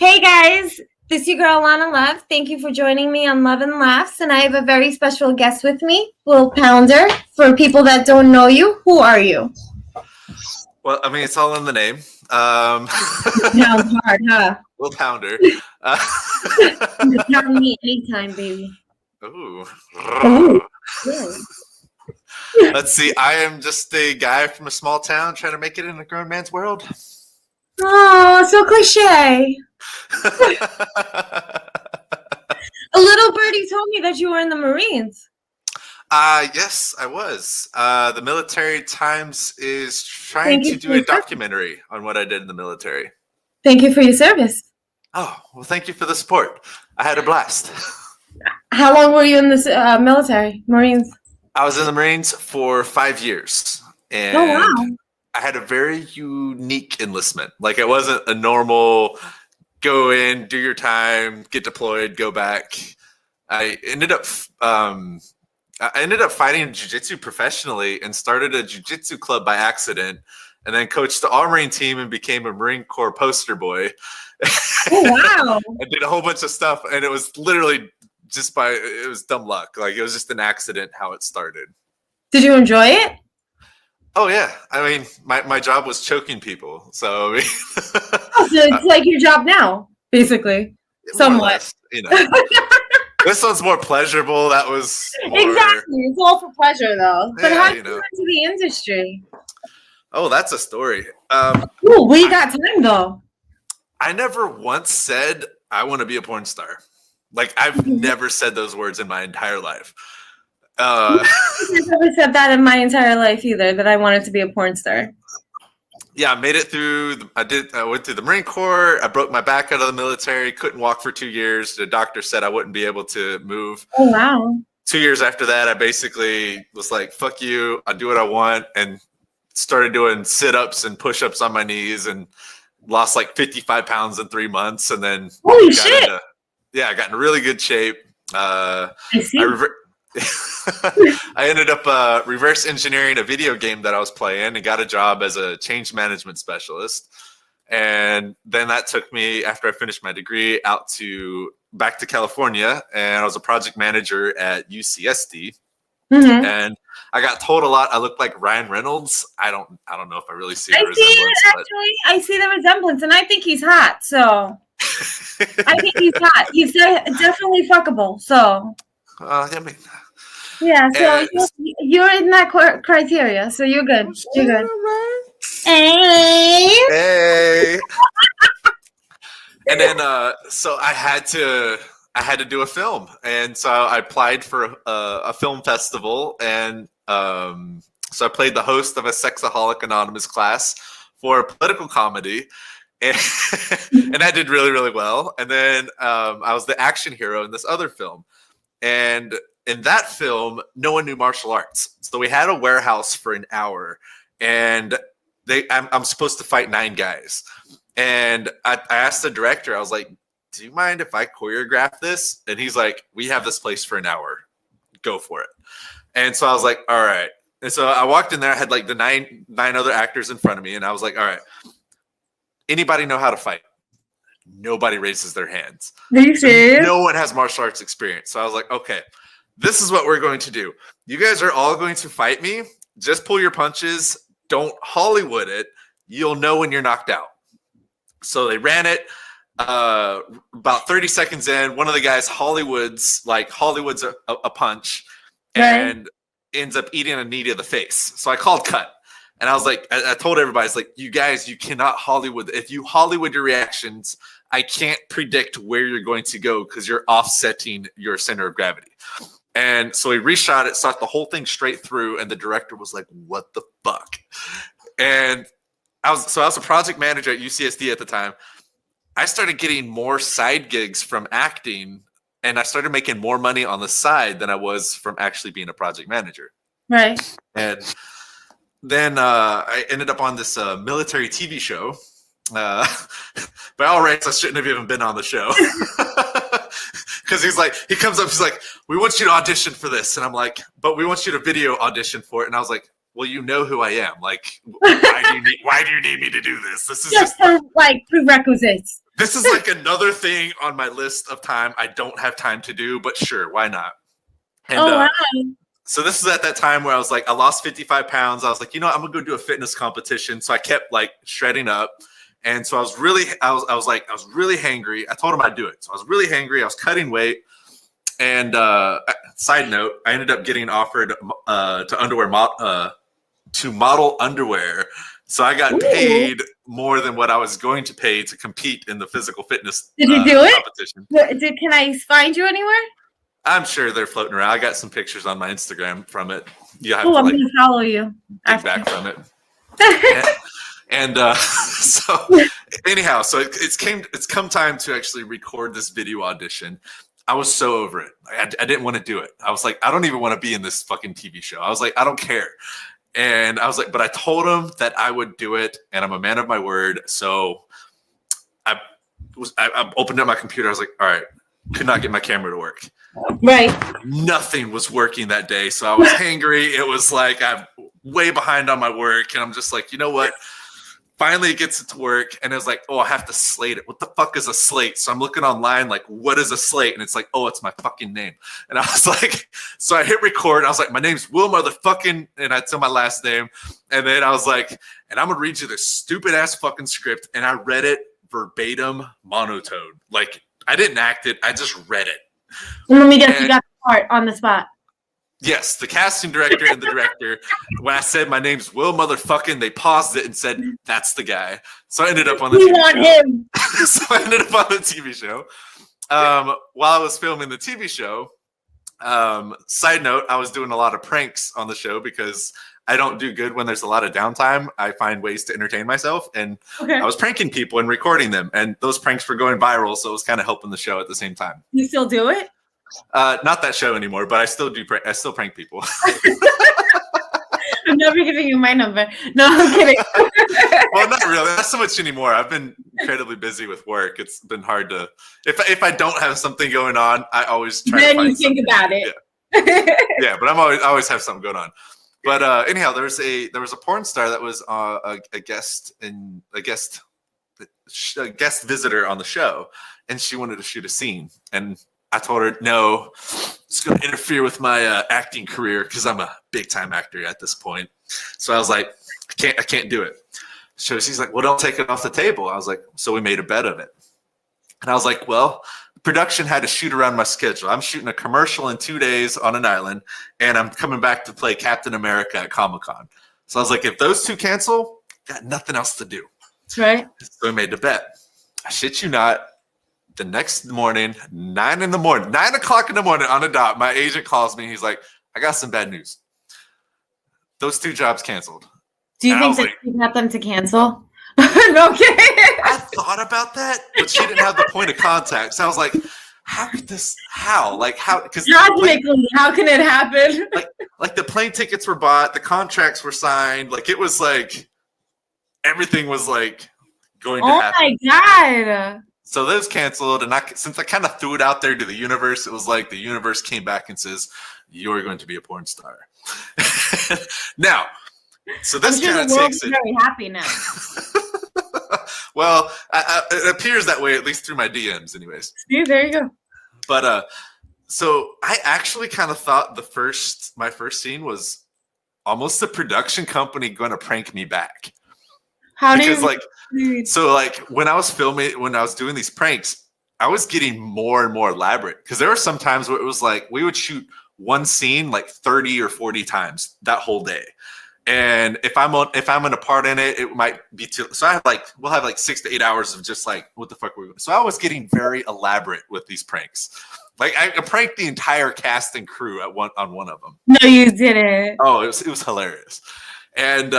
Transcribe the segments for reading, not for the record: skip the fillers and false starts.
Hey guys, this is your girl Lana Love. Thank you for joining me on Love and Laughs, and I have a very special guest with me, Will Pounder. For people that don't know you, who are you? Well, I mean, it's all in the name. Sounds hard, huh? Will Pounder. Not me anytime, baby. Ooh. Yeah. Let's see. I am just a guy from a small town trying to make it in a grown man's world. Oh, so cliche. A little birdie told me that you were in the Marines. Yes, I was. The Military Times is trying to do a documentary on what I did in the military. Thank you for your service. Oh, well, thank you for the support. I had a blast. How long were you in the military, Marines? I was in the Marines for 5 years. And oh, wow. I had a very unique enlistment. Like, it wasn't a normal go in, do your time, get deployed, go back. I ended up fighting jiu-jitsu professionally and started a jiu-jitsu club by accident, and then coached the All-Marine team and became a Marine Corps poster boy. Oh, wow. I did a whole bunch of stuff, and it was literally it was dumb luck. Like, it was just an accident how it started. Did you enjoy it? Oh, yeah. I mean, my job was choking people. So, so it's like your job now, basically. Somewhat. Less, you know. This one's more pleasurable. That was more... Exactly. It's all for pleasure, though. But yeah, how did you get into the industry? Oh, that's a story. Ooh, we got time, though. I never once said I want to be a porn star. Like, I've never said those words in my entire life. I've never said that in my entire life either, that I wanted to be a porn star. Yeah, I made it through. I went through the Marine Corps. I broke my back out of the military. Couldn't walk for 2 years. The doctor said I wouldn't be able to move. Oh, wow. 2 years after that, I basically was like, fuck you. I'll do what I want. And started doing sit-ups and push-ups on my knees and lost like 55 pounds in 3 months. And then holy shit. I got in really good shape. I see. I ended up reverse engineering a video game that I was playing and got a job as a change management specialist. And then that took me, after I finished my degree, back to California, and I was a project manager at UCSD. Mm-hmm. And I got told a lot I looked like Ryan Reynolds. I don't know if I really see the resemblance. I see the resemblance, and I think he's hot. So I think he's hot. He's definitely fuckable. So. I mean, yeah, so you're in that criteria, so you're good. You're good. Hey. And then, so I had to do a film, and so I applied for a film festival, and so I played the host of a Sexaholic Anonymous class for a political comedy. And I did really, really well. And then I was the action hero in this other film. And in that film, no one knew martial arts. So we had a warehouse for an hour, and I'm supposed to fight 9 guys. And I asked the director, I was like, do you mind if I choreograph this? And he's like, we have this place for an hour. Go for it. And so I was like, all right. And so I walked in there. I had like the nine other actors in front of me. And I was like, all right, anybody know how to fight? Nobody raises their hands. Are you serious? No one has martial arts experience. So I was like, okay, this is what we're going to do. You guys are all going to fight me. Just pull your punches. Don't Hollywood it. You'll know when you're knocked out. So they ran it. About 30 seconds in, one of the guys Hollywood's a punch, and ends up eating a knee to the face. So I called cut. And I was like, I told everybody, it's like, you guys, you cannot Hollywood. If you Hollywood your reactions, I can't predict where you're going to go because you're offsetting your center of gravity. And so he reshot it, shot the whole thing straight through, and the director was like, what the fuck? And I was a project manager at UCSD at the time. I started getting more side gigs from acting, and I started making more money on the side than I was from actually being a project manager. Right. And then I ended up on this military TV show. By all rights, I shouldn't have even been on the show. Because he comes up, he's like, we want you to audition for this. And I'm like, but we want you to video audition for it. And I was like, well, you know who I am. Like, why do you need me to do this? This is just for, like, prerequisites. This is like another thing on my list of time I don't have time to do, but sure, why not? And, wow. So this is at that time where I was like, I lost 55 pounds. I was like, you know what? I'm gonna go do a fitness competition. So I kept like shredding up. And so I was really hangry. I told him I'd do it. So I was really hangry. I was cutting weight. And side note, I ended up getting offered to model underwear. So I got paid more than what I was going to pay to compete in the physical fitness Did you do competition. it? Can I find you anywhere? I'm sure they're floating around. I got some pictures on my Instagram from it. You have I'm to like gonna follow you. dig back from it. And so anyhow, so it's come time to actually record this video audition. I was so over it. I didn't want to do it. I was like, I don't even want to be in this fucking TV show. I was like, I don't care. And I was like, but I told him that I would do it, and I'm a man of my word. So I opened up my computer. I was like, all right, could not get my camera to work. Right. Nothing was working that day. So I was hangry. It was like I'm way behind on my work. And I'm just like, you know what? Finally it gets it to work. And it was like, oh, I have to slate it. What the fuck is a slate? So I'm looking online, like, what is a slate? And it's like, oh, it's my fucking name. And I was like, so I hit record. I was like, my name's Will motherfucking, and I tell my last name. And then I was like, and I'm going to read you this stupid ass fucking script. And I read it verbatim monotone. Like, I didn't act it. I just read it. Let me guess, you got the part on the spot. Yes, the casting director and the director, when I said my name's Will motherfucking, they paused it and said, that's the guy. So I ended up on the We TV want show. him. So I ended up on the TV show. While I was filming the TV show, side note, I was doing a lot of pranks on the show because I don't do good when there's a lot of downtime. I find ways to entertain myself, and I was pranking people and recording them, and those pranks were going viral, so it was kind of helping the show at the same time. You still do it? Not that show anymore, but I still do. I still prank people. I'm never giving you my number. No, I'm kidding. Well, not really. Not so much anymore. I've been incredibly busy with work. It's been hard to. If I don't have something going on, I always try. Then to find you think about it. Yeah. Yeah, but I always have something going on. But anyhow, there was a porn star that was a guest visitor on the show, and she wanted to shoot a scene, and I told her no, it's going to interfere with my acting career because I'm a big time actor at this point. So I was like, I can't do it. So she's like, well, don't take it off the table. I was like, so we made a bet of it, and I was like, well. Production had to shoot around my schedule. I'm shooting a commercial in 2 days on an island, and I'm coming back to play Captain America at Comic-Con. So I was like, if those two cancel, got nothing else to do. Right. So we made the bet. I shit you not. The next morning, 9 o'clock in the morning on the dot, my agent calls me. He's like, I got some bad news. Those 2 jobs canceled. Do you think that she got them to cancel? No kidding. I thought about that, but she didn't have the point of contact. So I was like, how could this, because logically, how can it happen? Like the plane tickets were bought, the contracts were signed, like it was like everything was like going to happen. Oh my God. So those canceled, and since I kind of threw it out there to the universe, it was like the universe came back and says, you're going to be a porn star. Now, so this kind of takes it. Very happy now. Well, it appears that way, at least through my DMs, anyways. See, there you go. But so I actually kind of thought my first scene was almost the production company going to prank me back. Because when I was filming, when I was doing these pranks, I was getting more and more elaborate. Because there were some times where it was like we would shoot one scene like 30 or 40 times that whole day. And if I'm in a part in it, it might be too. So we'll have like 6 to 8 hours of just like, what the fuck were we doing? So I was getting very elaborate with these pranks. Like I pranked the entire cast and crew on one of them. No, you didn't. Oh, it was hilarious. And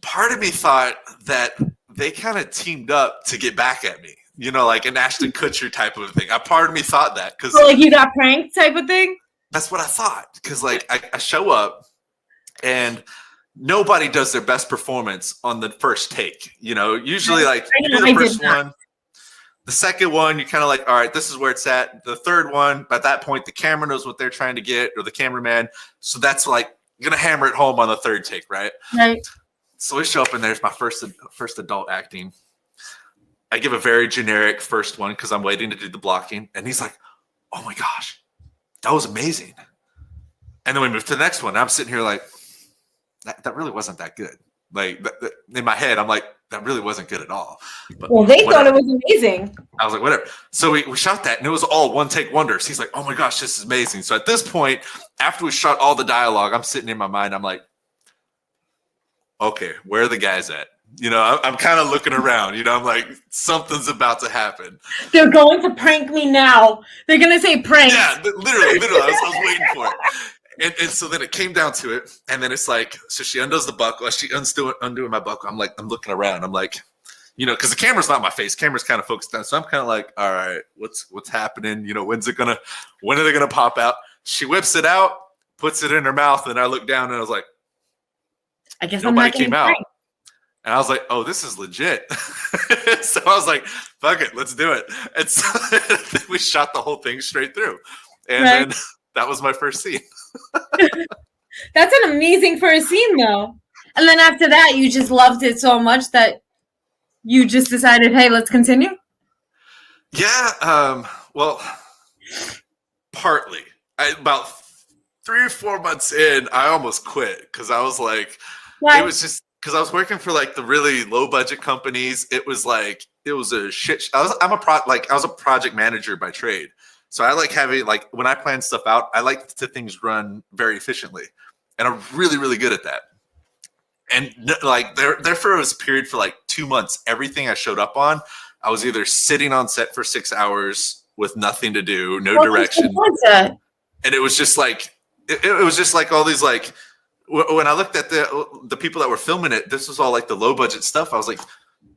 part of me thought that they kind of teamed up to get back at me. You know, like an Ashton Kutcher type of thing. Part of me thought that because like you got pranked type of thing. That's what I thought. Because like I show up. And nobody does their best performance on the first take. You know, usually like you do the first one, the second one, you're kind of like, all right, this is where it's at. The third one, by that point, the camera knows what they're trying to get, or the cameraman. So that's like you're gonna hammer it home on the third take, right? Right. So we show up, and there's my first adult acting. I give a very generic first one because I'm waiting to do the blocking. And he's like, oh my gosh, that was amazing. And then we move to the next one. And I'm sitting here like, that really wasn't that good. Like in my head, I'm like, that really wasn't good at all. But well, they thought it was amazing. I was like, whatever. So we shot that and it was all one take wonders. He's like, oh my gosh, this is amazing. So at this point, after we shot all the dialogue, I'm sitting in my mind. I'm like, okay, where are the guys at? You know, I'm kind of looking around, you know, I'm like, something's about to happen. They're going to prank me now. They're going to say prank. Yeah, literally, I was waiting for it. And so then it came down to it. And then it's like, so she undoes the buckle. She undoing my buckle. I'm like, I'm looking around. I'm like, you know, because the camera's not my face. Camera's kind of focused down. So I'm kind of like, all right, what's happening? You know, when are they going to pop out? She whips it out, puts it in her mouth. And I look down and I was like, I guess nobody came out. And I was like, oh, this is legit. So I was like, fuck it, let's do it. And so we shot the whole thing straight through. And then that was my first scene. That's an amazing first scene, though. And then after that, you just loved it so much that you just decided, hey, let's continue? Yeah, well, partly. About 3 or 4 months in, I almost quit because I was like, it was just, because I was working for like the really low budget companies. It was like, it was a shit. I was a project manager by trade. So I like having, like, when I plan stuff out, I like to things run very efficiently. And I'm really, really good at that. And like therefore it was a period for like 2 months. Everything I showed up on, I was either sitting on set for 6 hours with nothing to do, no direction. And it was just like, it was just like all these, like, when I looked at the people that were filming it, this was all like the low budget stuff. I was like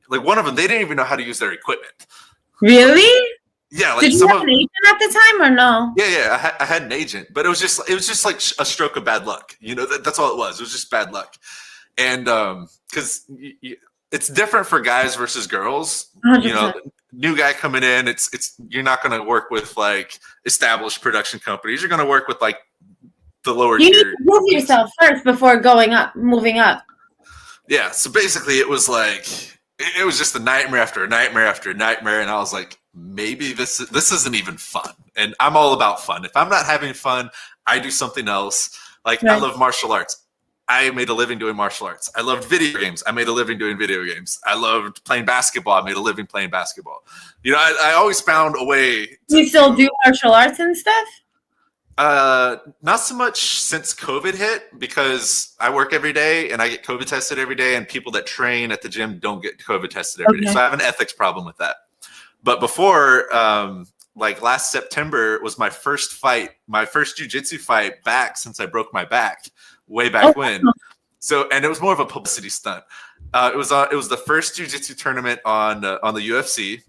one of them, they didn't even know how to use their equipment. Really? Yeah. Like, did you have an agent at the time or no? Yeah. I had an agent, but it was just like a stroke of bad luck. You know, that's all it was. It was just bad luck. And because it's different for guys versus girls. 100%. You know, new guy coming in, it's you're not going to work with like established production companies. You're going to work with like the lower tier. You need to prove yourself first before moving up. Yeah. So basically it was like, it was just a nightmare after a nightmare after a nightmare. And I was like, maybe this isn't even fun. And I'm all about fun. If I'm not having fun, I do something else. Like, I love martial arts. I made a living doing martial arts. I loved video games. I made a living doing video games. I loved playing basketball. I made a living playing basketball. You know, I always found a way. You still do martial arts and stuff? Not so much since COVID hit, because I work every day and I get COVID tested every day, and people that train at the gym don't get COVID tested every day. So I have an ethics problem with that. But before, like last September was my first fight, my first jiu-jitsu fight back since I broke my back way back when. So, and it was more of a publicity stunt. It was the first jiu-jitsu tournament on the UFC.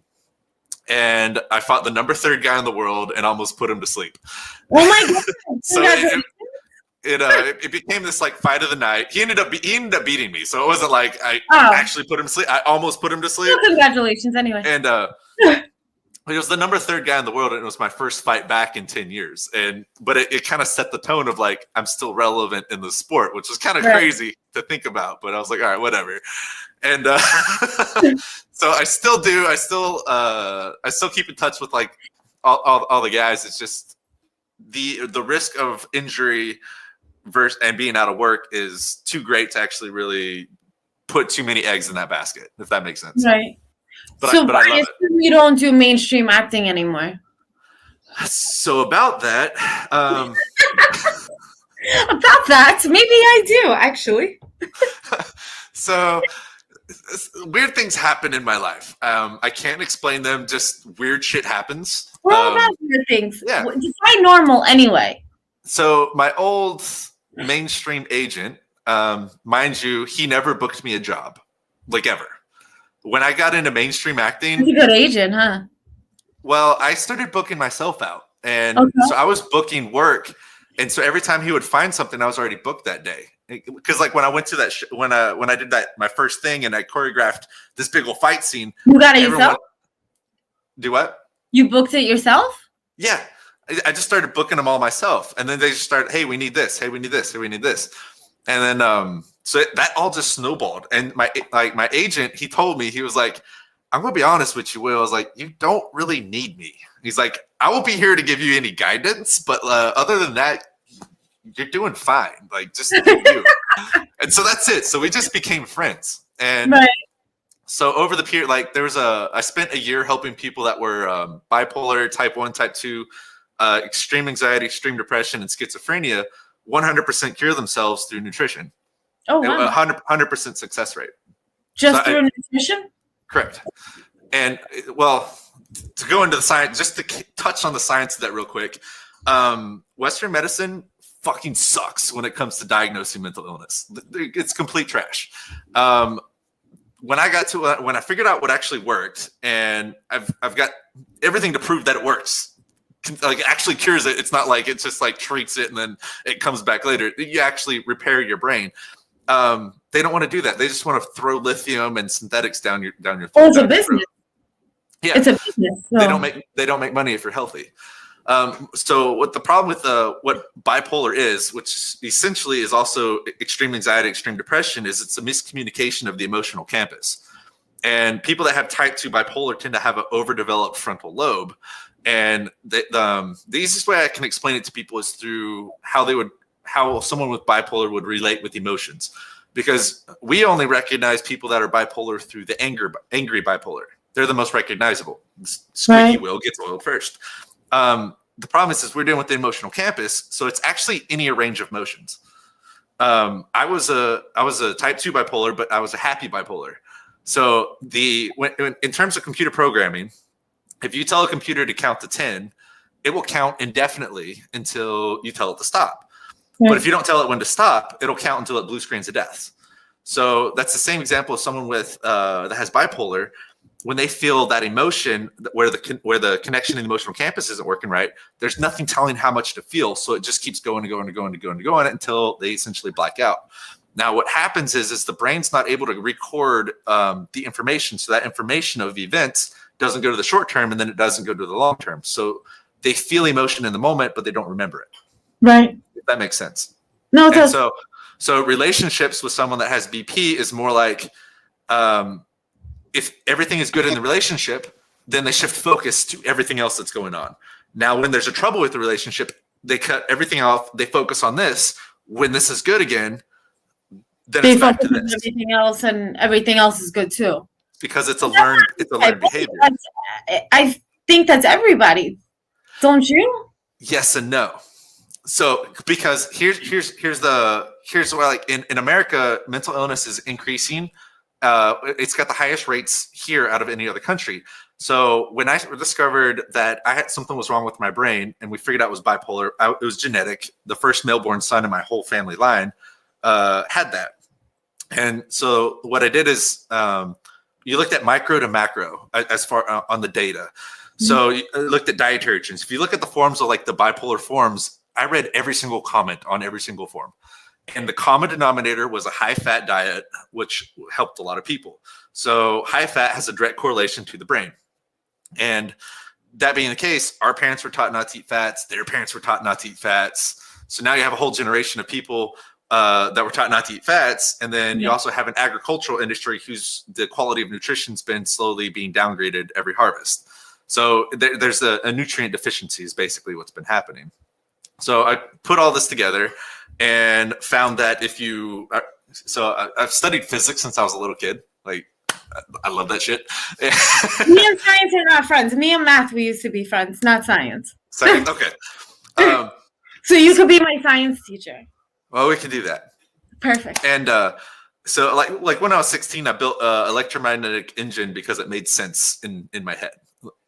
And I fought the number 3 guy in the world and almost put him to sleep. Oh my God. So it became this like fight of the night. He ended up beating me. So it wasn't like I actually put him to sleep. I almost put him to sleep. Well, congratulations anyway. And he was the number 3 guy in the world, and it was my first fight back in 10 years. But it kind of set the tone of like, I'm still relevant in the sport, which was kind of crazy to think about. But I was like, all right, whatever. And so I still do. I still keep in touch with like all the guys. It's just the risk of injury and being out of work is too great to actually really put too many eggs in that basket, if that makes sense. Right. But so I love it. You don't do mainstream acting anymore. So about that, maybe I do actually. So weird things happen in my life. I can't explain them. Just weird shit happens. Well, about weird things. Yeah. Define normal anyway. So my old mainstream agent, mind you, he never booked me a job, like ever. When I got into mainstream acting, he's a good agent, huh? Well, I started booking myself out, and so I was booking work, and so every time he would find something, I was already booked that day. Because like when I went to that when I did that my first thing and I choreographed this big old fight scene, you got it yourself. Do what? You booked it yourself? Yeah, I just started booking them all myself, and then they just started. Hey, we need this. Hey, we need this. Hey, we need this. And then so that all just snowballed. And my agent, he told me, he was like, I'm going to be honest with you, Will. I was like, you don't really need me. He's like, I won't be here to give you any guidance, but other than that, you're doing fine. Like, just do you. And so that's it. So we just became friends. And so over the period, like I spent a year helping people that were bipolar, type 1, type 2, extreme anxiety, extreme depression, and schizophrenia 100% cure themselves through nutrition. Oh, wow. 100% success rate. Just through nutrition? Correct. And well, to go into the science, just to touch on the science of that real quick, Western medicine fucking sucks when it comes to diagnosing mental illness. It's complete trash. When I figured out what actually worked, and I've got everything to prove that it works, like it actually cures it. It's not like it just like treats it and then it comes back later. You actually repair your brain. They don't want to do that. They just want to throw lithium and synthetics down your throat. Oh, it's a business. Yeah, it's a business. So. They don't make money if you're healthy. So what the problem with what bipolar is, which essentially is also extreme anxiety, extreme depression, is it's a miscommunication of the emotional campus. And people that have type 2 bipolar tend to have an overdeveloped frontal lobe. And the easiest way I can explain it to people is through how someone with bipolar would relate with emotions. Because we only recognize people that are bipolar through the angry bipolar. They're the most recognizable. Squeaky wheel gets oiled first. The problem is we're dealing with the emotional campus, so it's actually any range of emotions. I was a type 2 bipolar, but I was a happy bipolar. So in terms of computer programming, if you tell a computer to count to 10, it will count indefinitely until you tell it to stop. Right. But if you don't tell it when to stop, it'll count until it blue screens to death. So that's the same example of someone with that has bipolar. When they feel that emotion where the connection in the emotional campus isn't working right, there's nothing telling how much to feel. So it just keeps going and going and going and going and going until they essentially black out. Now, what happens is the brain's not able to record the information. So that information of events doesn't go to the short term and then it doesn't go to the long term. So they feel emotion in the moment, but they don't remember it. Right. If that makes sense. No, it does. So relationships with someone that has BP is more like, if everything is good in the relationship, then they shift focus to everything else that's going on. Now, when there's a trouble with the relationship, they cut everything off. They focus on this. When this is good again, then it's back to this. Everything else, and everything else is good too. Because it's a learned behavior. I think that's everybody, don't you? Yes and no. So because here's where, like, in America, mental illness is increasing. It's got the highest rates here out of any other country. So when I discovered that I had something was wrong with my brain, and we figured out it was bipolar, it was genetic. The first male-born son in my whole family line had that. And so what I did is you looked at micro to macro as far on the data. So you looked at dietary trends. If you look at the forums of like the bipolar forums, I read every single comment on every single forum. And the common denominator was a high-fat diet, which helped a lot of people. So high fat has a direct correlation to the brain. And that being the case, our parents were taught not to eat fats. Their parents were taught not to eat fats. So now you have a whole generation of people that were taught not to eat fats. And then you also have an agricultural industry whose the quality of nutrition's been slowly being downgraded every harvest. So there's a nutrient deficiency is basically what's been happening. So I put all this together and found that I've studied physics since I was a little kid. Like, I love that shit. Me and science are not friends. Me and math, we used to be friends, not science. Science, okay. So you could be my science teacher. Well, we can do that. Perfect. And so like when I was 16, I built an electromagnetic engine because it made sense in my head.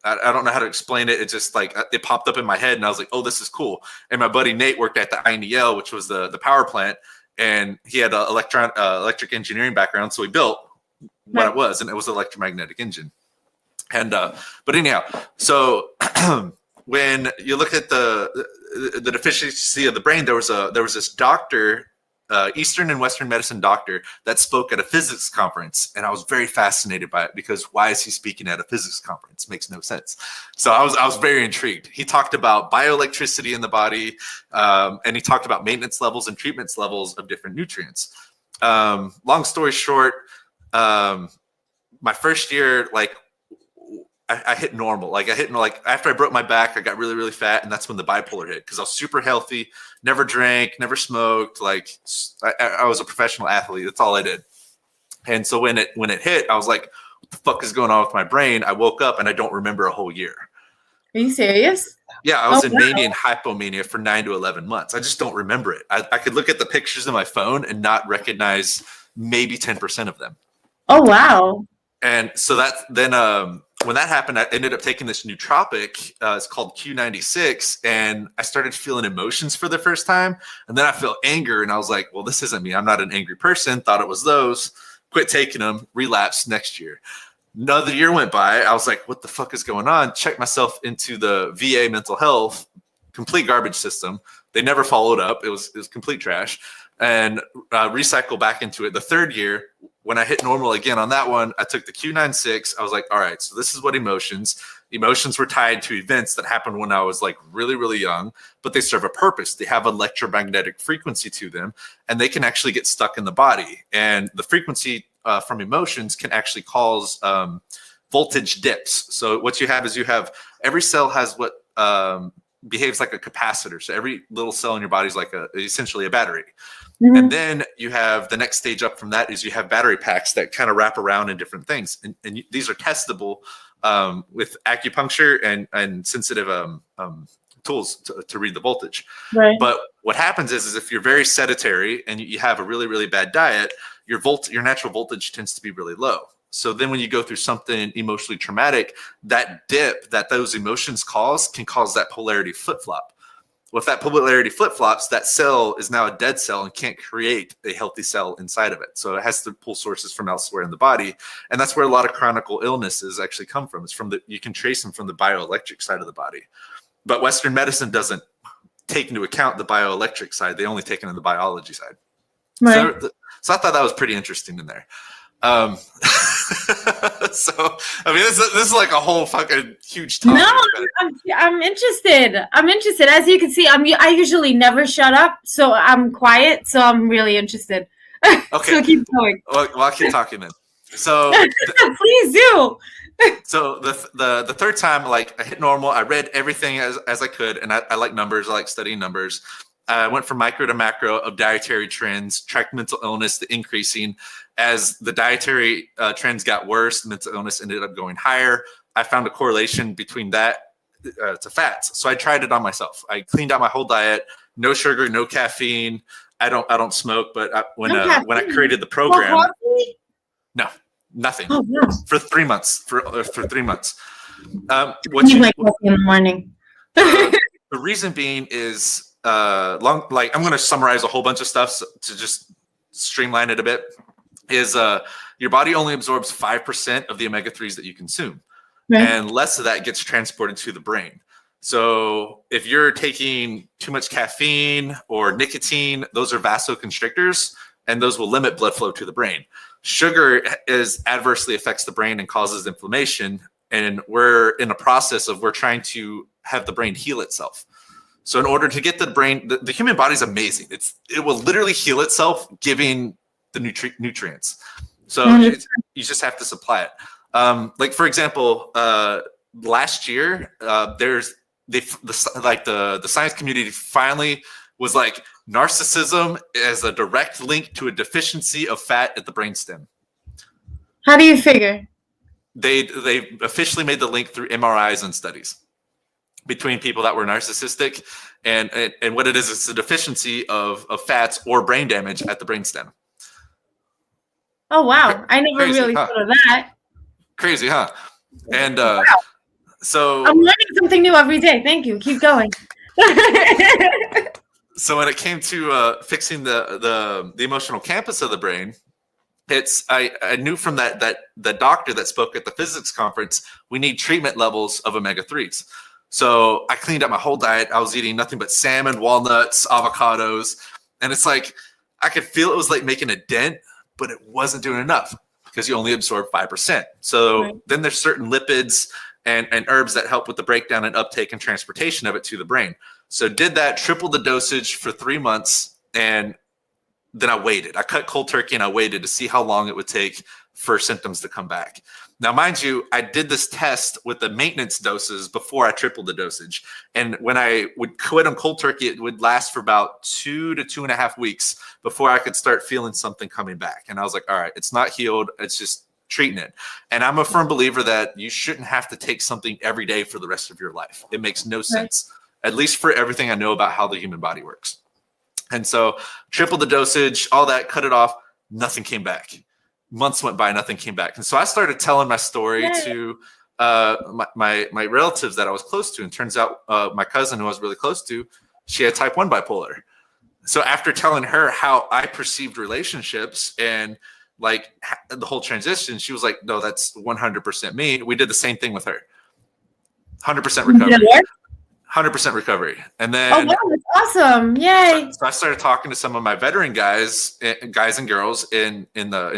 I don't know how to explain it. It just like it popped up in my head, and I was like, "Oh, this is cool." And my buddy Nate worked at the INEL, which was the power plant, and he had an electric engineering background, so he built what it was, and it was an electromagnetic engine. And but anyhow, so when you look at the deficiency of the brain, there was this doctor. Eastern and Western medicine doctor that spoke at a physics conference, and I was very fascinated by it because why is he speaking at a physics conference? Makes no sense. So I was very intrigued. He talked about bioelectricity in the body, and he talked about maintenance levels and treatments levels of different nutrients. Long story short, my first year, like I hit normal. Like I hit like after I broke my back, I got really, really fat, and that's when the bipolar hit because I was super healthy, never drank, never smoked. Like I was a professional athlete. That's all I did. And so when it hit, I was like, what the fuck is going on with my brain? I woke up and I don't remember a whole year. Are you serious? Yeah, I was in mania and hypomania for 9 to 11 months. I just don't remember it. I could look at the pictures on my phone and not recognize maybe 10% of them. Oh, wow. And so then when that happened, I ended up taking this nootropic. It's called Q96, and I started feeling emotions for the first time. And then I felt anger, and I was like, well, this isn't me. I'm not an angry person. Thought it was those. Quit taking them. Relapsed next year. Another year went by. I was like, what the fuck is going on? Checked myself into the VA mental health, complete garbage system. They never followed up. It was complete trash. And recycle back into it. The third year, when I hit normal again on that one, I took the Q96. I was like, all right, so this is what emotions were tied to events that happened when I was like really, really young, but they serve a purpose. They have electromagnetic frequency to them, and they can actually get stuck in the body. And the frequency from emotions can actually cause voltage dips. So what you have is every cell has what behaves like a capacitor. So every little cell in your body is like essentially a battery. Mm-hmm. And then you have the next stage up from that is you have battery packs that kind of wrap around in different things. And these are testable with acupuncture and sensitive tools to read the voltage. Right. But what happens is if you're very sedentary and you have a really, really bad diet, your natural voltage tends to be really low. So then when you go through something emotionally traumatic, that dip that those emotions can cause that polarity flip-flop. Well, if that polarity flip-flops, that cell is now a dead cell and can't create a healthy cell inside of it. So it has to pull sources from elsewhere in the body. And that's where a lot of chronic illnesses actually come from. You can trace them from the bioelectric side of the body. But Western medicine doesn't take into account the bioelectric side. They only take it in the biology side. Right. So I thought that was pretty interesting in there. So I mean, this is like a whole fucking huge topic. No, I'm interested. As you can see, I usually never shut up, so I'm quiet. So I'm really interested. Okay, so keep going. Well, I'll keep talking then. So please do. So the third time, like I hit normal. I read everything as I could, and I like numbers. I like studying numbers. I went from micro to macro of dietary trends, tracked mental illness, the increasing. As the dietary trends got worse, mental illness ended up going higher. I found a correlation between that to fats. So I tried it on myself. I cleaned out my whole diet, no sugar, no caffeine. I don't smoke, but when I created the program, no, nothing. Oh, no. For 3 months. For 3 months. You like coffee in the morning. The reason being is I'm going to summarize a whole bunch of stuff to just streamline it a bit. Is your body only absorbs 5% of the omega-3s that you consume, right, and less of that gets transported to the brain. So if you're taking too much caffeine or nicotine, those are vasoconstrictors, and those will limit blood flow to the brain. Sugar adversely affects the brain and causes inflammation, and we're in a process of we're trying to have the brain heal itself. So in order to get the brain, the human body is amazing. It will literally heal itself giving the nutrients. So you just have to supply it. Like for example, last year, the science community finally was like narcissism as a direct link to a deficiency of fat at the brainstem. How do you figure? They officially made the link through MRIs and studies between people that were narcissistic and what it is, it's a deficiency of fats or brain damage at the brainstem. Oh, wow. I never really thought of that. Crazy, huh? And so I'm learning something new every day. Thank you. Keep going. So when it came to fixing the emotional campus of the brain, I knew from the doctor that spoke at the physics conference, we need treatment levels of omega-3s. So I cleaned up my whole diet. I was eating nothing but salmon, walnuts, avocados. And it's like, I could feel it was like making a dent, but it wasn't doing enough because you only absorb 5%. So Then there's certain lipids and herbs that help with the breakdown and uptake and transportation of it to the brain. So did that, tripled the dosage for 3 months, and then I waited. I cut cold turkey and I waited to see how long it would take for symptoms to come back. Now, mind you, I did this test with the maintenance doses before I tripled the dosage. And when I would quit on cold turkey, it would last for about 2 to 2.5 weeks before I could start feeling something coming back. And I was like, all right, it's not healed. It's just treating it. And I'm a firm believer that you shouldn't have to take something every day for the rest of your life. It makes no sense, at least for everything I know about how the human body works. And so tripled the dosage, all that, cut it off, nothing came back. Months went by, nothing came back. And so I started telling my story to my relatives that I was close to. And turns out my cousin, who I was really close to, she had type 1 bipolar. So after telling her how I perceived relationships and like the whole transition, she was like, no, that's 100% me. We did the same thing with her. 100% recovery. 100% recovery. And then, oh, wow, that's awesome. Yay. So I started talking to some of my veteran guys and girls in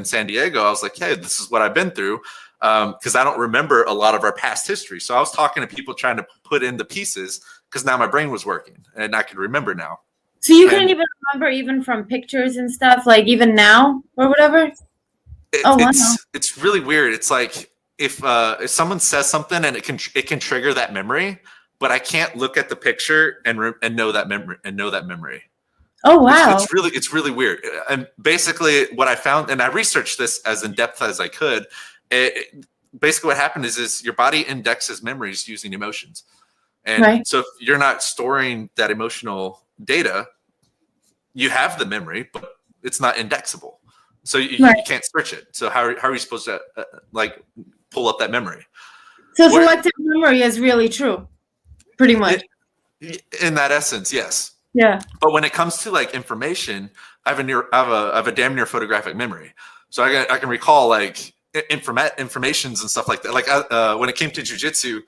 San Diego. I was like, hey, this is what I've been through. Because I don't remember a lot of our past history. So I was talking to people trying to put in the pieces because now my brain was working and I could remember now. So you couldn't even remember even from pictures and stuff, like even now or whatever? It's really weird. It's like if someone says something and it can trigger that memory, but I can't look at the picture and know that memory. Oh wow! It's really weird. And basically, what I found, and I researched this as in depth as I could. Basically, what happened is your body indexes memories using emotions, and so if you're not storing that emotional data, you have the memory, but it's not indexable. So you can't search it. So how are you supposed to like pull up that memory? So selective memory is really true. Pretty much. In that essence, yes. Yeah. But when it comes to like information, I have a damn near photographic memory. So I can recall like informations and stuff like that. Like when it came to jiu-jitsu,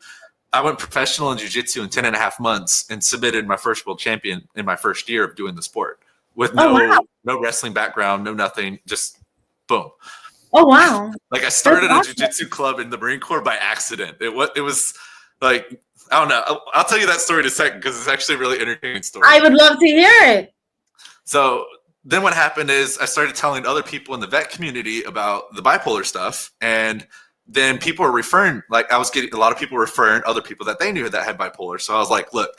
I went professional in jiu-jitsu in 10.5 months and submitted my first world champion in my first year of doing the sport with no wrestling background, no nothing, just boom. Oh, wow. Like I started a jiu-jitsu club in the Marine Corps by accident. It was like, I don't know. I'll tell you that story in a second because it's actually a really entertaining story. I would love to hear it. So then what happened is I started telling other people in the vet community about the bipolar stuff. And then people were referring, like I was getting a lot of people referring other people that they knew that had bipolar. So I was like, look,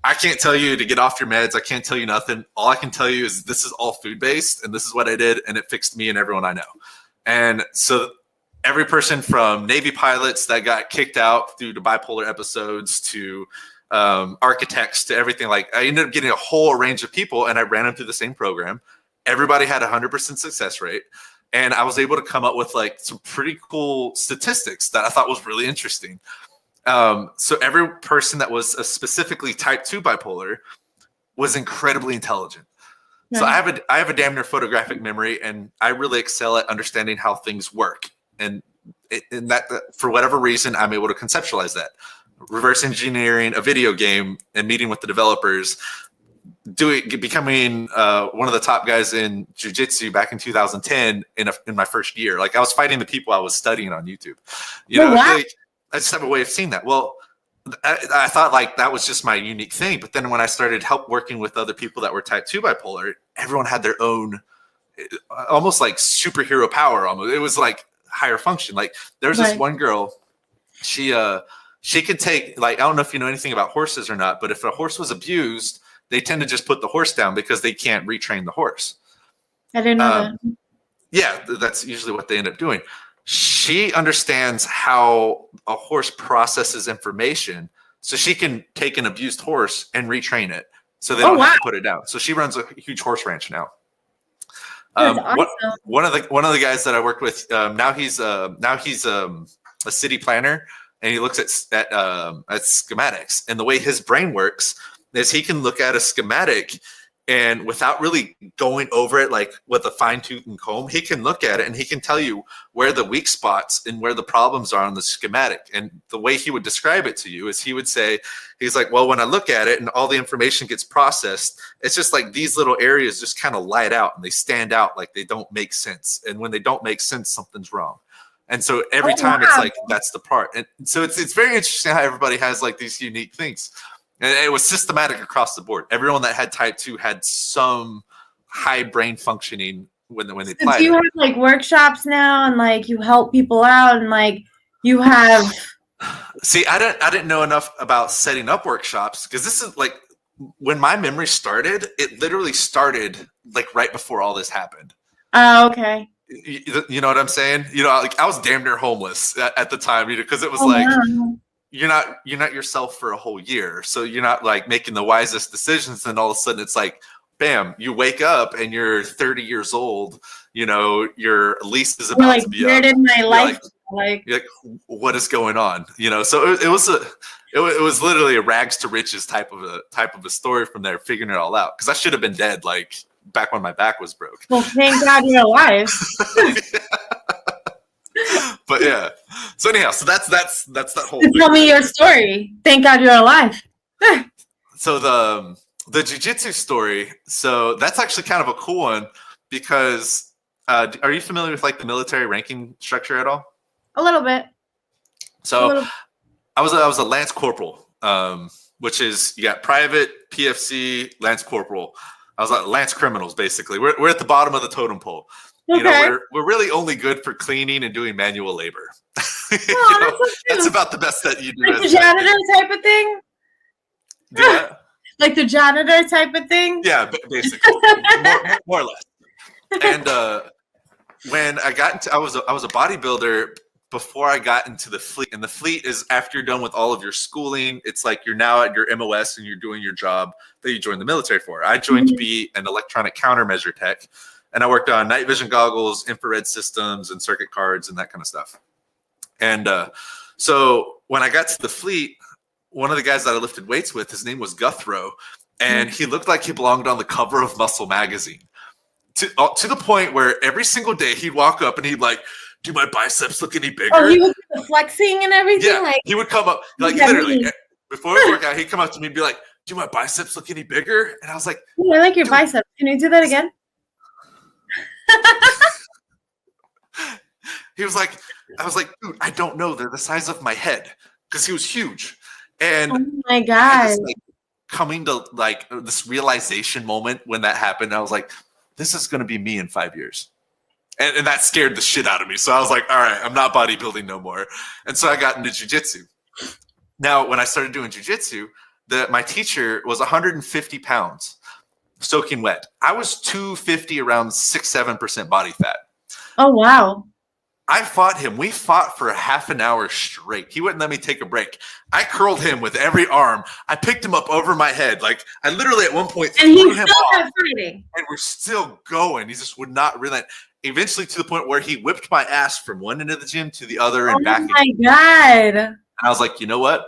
I can't tell you to get off your meds. I can't tell you nothing. All I can tell you is this is all food-based and this is what I did. And it fixed me and everyone I know. And so every person from Navy pilots that got kicked out through the bipolar episodes to architects to everything, like I ended up getting a whole range of people and I ran them through the same program. Everybody had 100% success rate. And I was able to come up with like some pretty cool statistics that I thought was really interesting. So every person that was specifically type 2 bipolar was incredibly intelligent. Right. So I have a damn near photographic memory and I really excel at understanding how things work. And in that, for whatever reason, I'm able to conceptualize that. Reverse engineering a video game and meeting with the developers, becoming one of the top guys in jiu-jitsu back in 2010 in my first year. Like I was fighting the people I was studying on YouTube. You know, like, I just have a way of seeing that. Well, I thought like that was just my unique thing. But then when I started working with other people that were type 2 bipolar, everyone had their own almost like superhero power. Almost, it was like higher function. Like there's this one girl, she could take, like, I don't know if you know anything about horses or not, but if a horse was abused, they tend to just put the horse down because they can't retrain the horse. I didn't know that. Yeah, that's usually what they end up doing. She understands how a horse processes information, so she can take an abused horse and retrain it so they don't have to put it down. So she runs a huge horse ranch now. Awesome. One of the guys that I worked with, now he's a city planner, and he looks at schematics. And the way his brain works is he can look at a schematic and without really going over it like with a fine tooth and comb, he can look at it and he can tell you where the weak spots and where the problems are on the schematic. And the way he would describe it to you is he would say, he's like, well, when I look at it and all the information gets processed, it's just like these little areas just kind of light out and they stand out like they don't make sense. And when they don't make sense, something's wrong. And so every time it's like, that's the part. And so it's very interesting how everybody has like these unique things. And it was systematic across the board. Everyone that had type 2 had some high brain functioning when they So applied do you it. have like workshops now, and like you help people out, and like you have? See, I didn't know enough about setting up workshops, because this is like when my memory started, it literally started like right before all this happened. Oh, okay. You know what I'm saying? You know, like I was damn near homeless at the time, because it was Oh, like wow. you're not yourself for a whole year, so you're not like making the wisest decisions. And all of a sudden, it's like, bam, you wake up and you're 30 years old. You know, your lease is You're about like, to be where up. did my You're life? like, you're like, what is going on? You know, so it was literally a rags to riches type of a story from there, figuring it all out. Because I should have been dead like back when my back was broke. Well, thank God you're alive. But yeah. So anyhow, so that's that whole Tell thing. me your story. Thank God you're alive. So the jiu-jitsu story, so that's actually kind of a cool one, because are you familiar with like the military ranking structure at all? A little bit. So I was a lance corporal, which is, you got private, PFC, lance corporal. I was like lance criminals, basically. We're at the bottom of the totem pole. You know, we're really only good for cleaning and doing manual labor. That's about the best that you do. Like the janitor type of thing? Do what? Like the janitor type of thing? Yeah, basically. more or less. And when I got into, I was a bodybuilder before I got into the fleet. And the fleet is after you're done with all of your schooling. It's like you're now at your MOS and you're doing your job that you joined the military for. I joined to be an electronic countermeasure tech, and I worked on night vision goggles, infrared systems, and circuit cards and that kind of stuff. And so when I got to the fleet, one of the guys that I lifted weights with, his name was Guthro, and he looked like he belonged on the cover of Muscle magazine. To the point where every single day he'd walk up and he'd like, do my biceps look any bigger? Oh, he was flexing and everything? Yeah, like, he would come up, like literally, before we work out, he'd come up to me and be like, do my biceps look any bigger? And I was like, I like your biceps. Can you do that again? He was like, I was like, dude, I don't know. They're the size of my head, because he was huge. And oh my God. Like, coming to like this realization moment when that happened, I was like, this is going to be me in 5 years. And that scared the shit out of me. So I was like, all right, I'm not bodybuilding no more. And so I got into jiu-jitsu. Now, when I started doing jiu-jitsu, my teacher was 150 pounds, soaking wet. I was 250, around 6-7% body fat. Oh, wow. I fought him. We fought for half an hour straight. He wouldn't let me take a break. I curled him with every arm. I picked him up over my head. Like, I literally at one point threw him off. Fighting. And we're still going. He just would not relent. Eventually to the point where he whipped my ass from one end of the gym to the other and back. Oh my God. And I was like, you know what?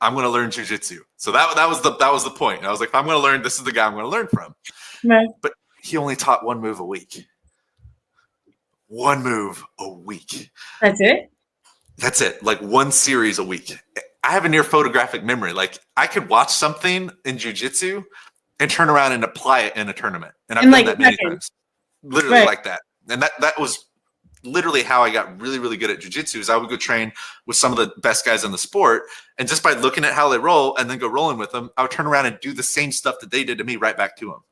I'm going to learn jiu-jitsu. So that was the point. And I was like, if I'm going to learn, this is the guy I'm going to learn from. Right. But he only taught one move a week. One move a week. That's it? That's it. Like one series a week. I have a near photographic memory. Like I could watch something in jiu-jitsu and turn around and apply it in a tournament. And I've done that many times. Literally like that. And that was literally how I got really, really good at jiu-jitsu. Is I would go train with some of the best guys in the sport. And just by looking at how they roll and then go rolling with them, I would turn around and do the same stuff that they did to me right back to them.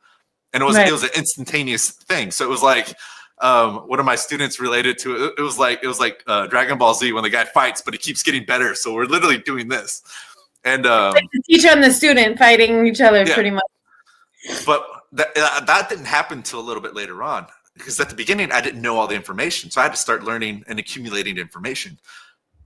And it was an instantaneous thing. So it was like, one of my students related to it. It was like Dragon Ball Z when the guy fights, but he keeps getting better. So we're literally doing this, and like the teacher and the student fighting each other, pretty much. But that didn't happen until a little bit later on, because at the beginning I didn't know all the information, so I had to start learning and accumulating information.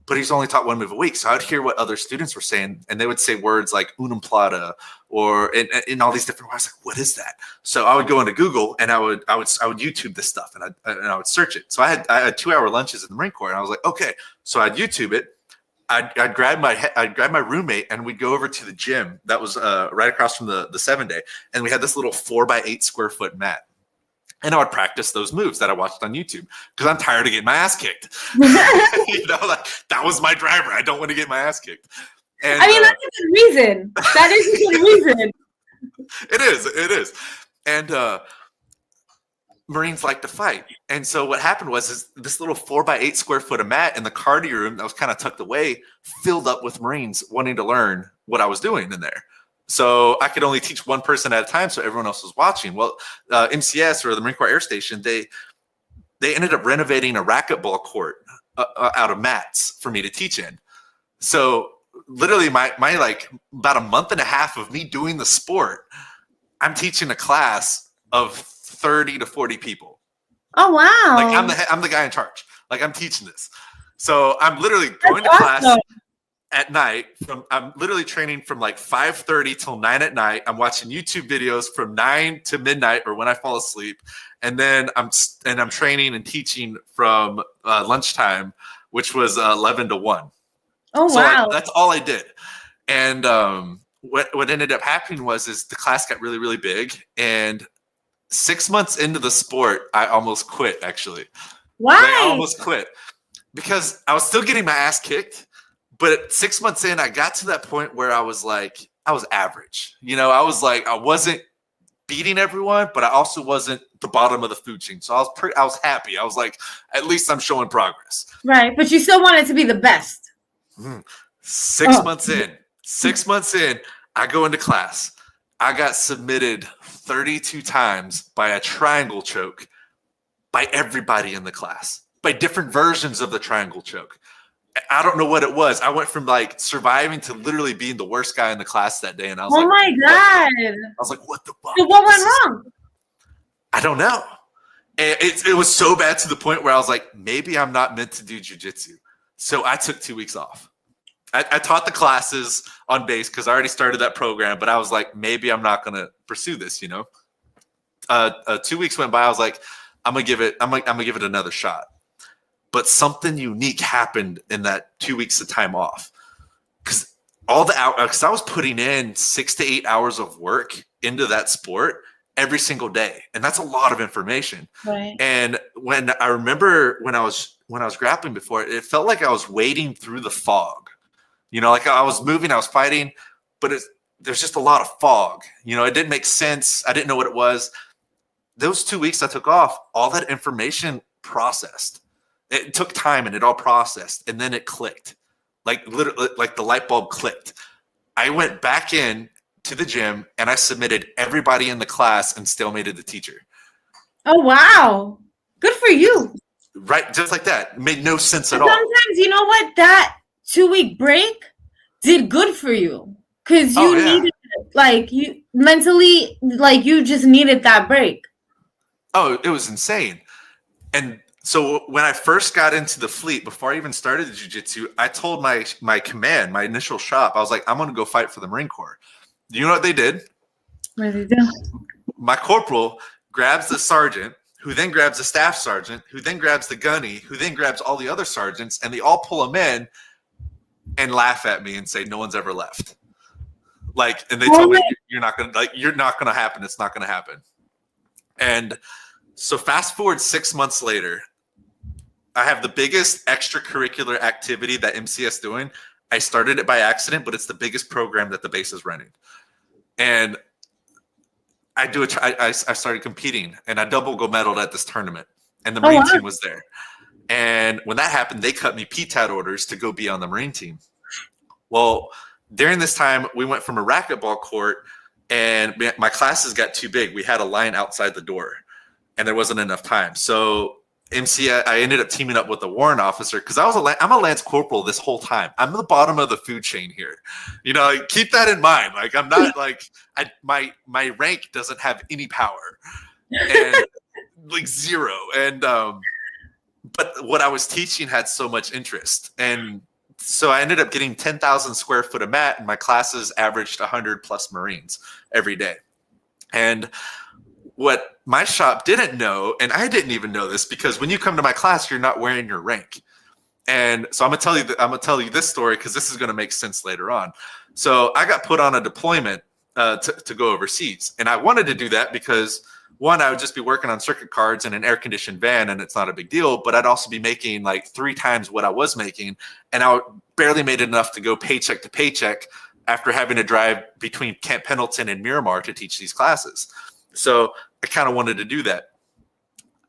But he's only taught one move a week, so I'd hear what other students were saying, and they would say words like unum plata or in all these different words. I was like, what is that? So I would go into Google and I would YouTube this stuff and I would search it. So I had 2-hour lunches in the Marine Corps, and I was like, okay. So I'd YouTube it. I'd grab my roommate and we'd go over to the gym that was right across from the 7-day, and we had this little 4x8 square foot mat. And I would practice those moves that I watched on YouTube because I'm tired of getting my ass kicked. Like that was my driver. I don't want to get my ass kicked. And, I mean, that's a good reason. That is a good reason. It is. And Marines like to fight. And so what happened was this little 4x8 square foot of mat in the cardio room that was kind of tucked away filled up with Marines wanting to learn what I was doing in there. So I could only teach one person at a time, so everyone else was watching. Well, MCS, or the Marine Corps Air Station, they ended up renovating a racquetball court out of mats for me to teach in. So literally my like about a month and a half of me doing the sport, I'm teaching a class of 30 to 40 people. Oh, wow. Like I'm the guy in charge. Like I'm teaching this. So I'm literally going to class at night. I'm literally training from like 5:30 till 9 at night. I'm watching YouTube videos from 9 to midnight or when I fall asleep. And then I'm training and teaching from lunchtime, which was 11 to 1. Oh, so wow. that's all I did. And what ended up happening was the class got really, really big. And 6 months into the sport, I almost quit, actually. Why? Like, I almost quit because I was still getting my ass kicked. But 6 months in, I got to that point where I was average. You know, I wasn't beating everyone, but I also wasn't the bottom of the food chain. So I was happy. I was like, at least I'm showing progress. Right. But you still wanted to be the best. 6 months in, I go into class. I got submitted 32 times by a triangle choke by everybody in the class, by different versions of the triangle choke. I don't know what it was. I went from like surviving to literally being the worst guy in the class that day. And I was my God. I was like, what the fuck? So what went wrong? I don't know. And it was so bad to the point where I was like, maybe I'm not meant to do jujitsu. So I took 2 weeks off. I taught the classes on base because I already started that program, but I was like, maybe I'm not going to pursue this, you know? 2 weeks went by. I was like, I'm gonna give it another shot. But something unique happened in that 2 weeks of time off, because because I was putting in 6 to 8 hours of work into that sport every single day, and that's a lot of information. Right. And when I was grappling before, it felt like I was wading through the fog. You know, like I was moving, I was fighting, but there's just a lot of fog. You know, it didn't make sense. I didn't know what it was. Those 2 weeks I took off, all that information processed. It took time and it all processed, and then it clicked. Like literally, like the light bulb clicked. I went back in to the gym and I submitted everybody in the class and stalemated the teacher. Oh, wow. Good for you. Right, just like that. It made no sense at all. Sometimes, you know what? That 2 week break did good for you, because you needed it. Like, you mentally, like, you just needed that break. Oh, it was insane. And so when I first got into the fleet, before I even started the jiu-jitsu, I told my command, my initial shop, I was like, I'm going to go fight for the Marine Corps. Do you know what they did? What did they do? My corporal grabs the sergeant, who then grabs the staff sergeant, who then grabs the gunny, who then grabs all the other sergeants, and they all pull them in and laugh at me and say, no one's ever left. Like, and they told me, you're not going to happen. It's not going to happen. And so fast forward 6 months later, I have the biggest extracurricular activity that MCS doing. I started it by accident, but it's the biggest program that the base is running. And I started competing, and I double gold medaled at this tournament, and the Marine team was there. And when that happened, they cut me PTAT orders to go be on the Marine team. Well, during this time, we went from a racquetball court, and my classes got too big. We had a line outside the door, and there wasn't enough time. So I ended up teaming up with a warrant officer, because I'm a Lance Corporal this whole time. I'm the bottom of the food chain here. You know, like, keep that in mind. Like, I'm not like my rank doesn't have any power, and like zero. And but what I was teaching had so much interest, and so I ended up getting 10,000 square foot of mat, and my classes averaged 100 plus Marines every day. And what my shop didn't know, and I didn't even know this, because when you come to my class, you're not wearing your rank. And so I'm gonna tell you this story, because this is gonna make sense later on. So I got put on a deployment to go overseas, and I wanted to do that because, one, I would just be working on circuit cards in an air-conditioned van, and it's not a big deal, but I'd also be making like 3 times what I was making, and I barely made enough to go paycheck to paycheck after having to drive between Camp Pendleton and Miramar to teach these classes. So I kind of wanted to do that.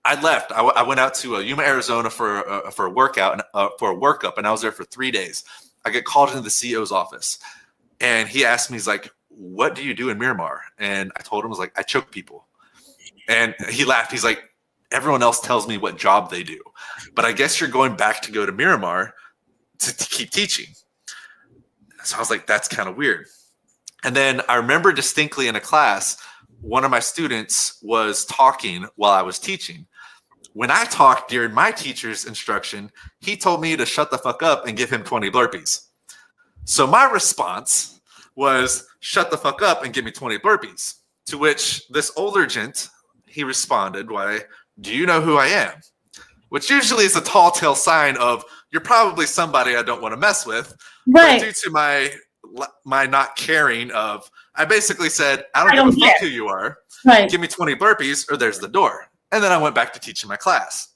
I left. I went out to Yuma, Arizona for a workout, for a workup, and I was there for 3 days. I get called into the CEO's office, and he asked me, he's like, what do you do in Miramar? And I told him, I was like, I choke people. And he laughed. He's like, everyone else tells me what job they do, but I guess you're going back to go to Miramar to keep teaching. So I was like, that's kind of weird. And then I remember distinctly in a class, one of my students was talking while I was teaching. When I talked during my teacher's instruction, he told me to shut the fuck up and give him 20 burpees. So my response was, shut the fuck up and give me 20 burpees. To which this older gent, he responded, why, do you know who I am? Which usually is a tall tale sign of, you're probably somebody I don't want to mess with. Right. But due to my not caring of, I basically said, I don't give a fuck who you are. Right. Give me 20 burpees or there's the door. And then I went back to teaching my class.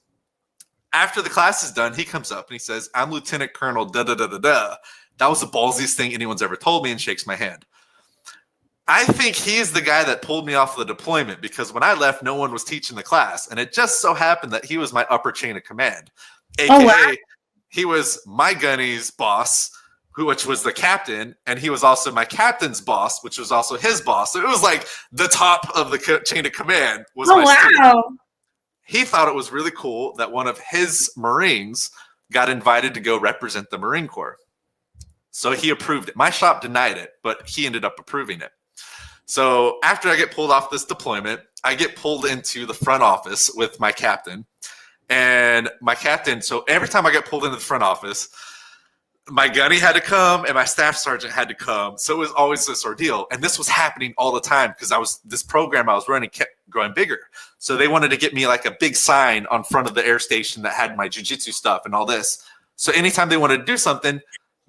After the class is done, he comes up and he says, I'm Lieutenant Colonel da-da-da-da-da. That was the ballsiest thing anyone's ever told me, and shakes my hand. I think he's the guy that pulled me off the deployment, because when I left, no one was teaching the class. And it just so happened that he was my upper chain of command. AKA, he was my gunny's boss, which was the captain, and he was also my captain's boss, which was also his boss. So it was like the top of the chain of command was my student. He thought it was really cool that one of his Marines got invited to go represent the Marine Corps. So he approved it. My shop denied it, but he ended up approving it. So after I get pulled off this deployment, I get pulled into the front office with my captain. And my captain, so every time I get pulled into the front office, my gunny had to come and my staff sergeant had to come. So it was always this ordeal. And this was happening all the time because this program I was running kept growing bigger. So they wanted to get me like a big sign on front of the air station that had my jiu-jitsu stuff and all this. So anytime they wanted to do something,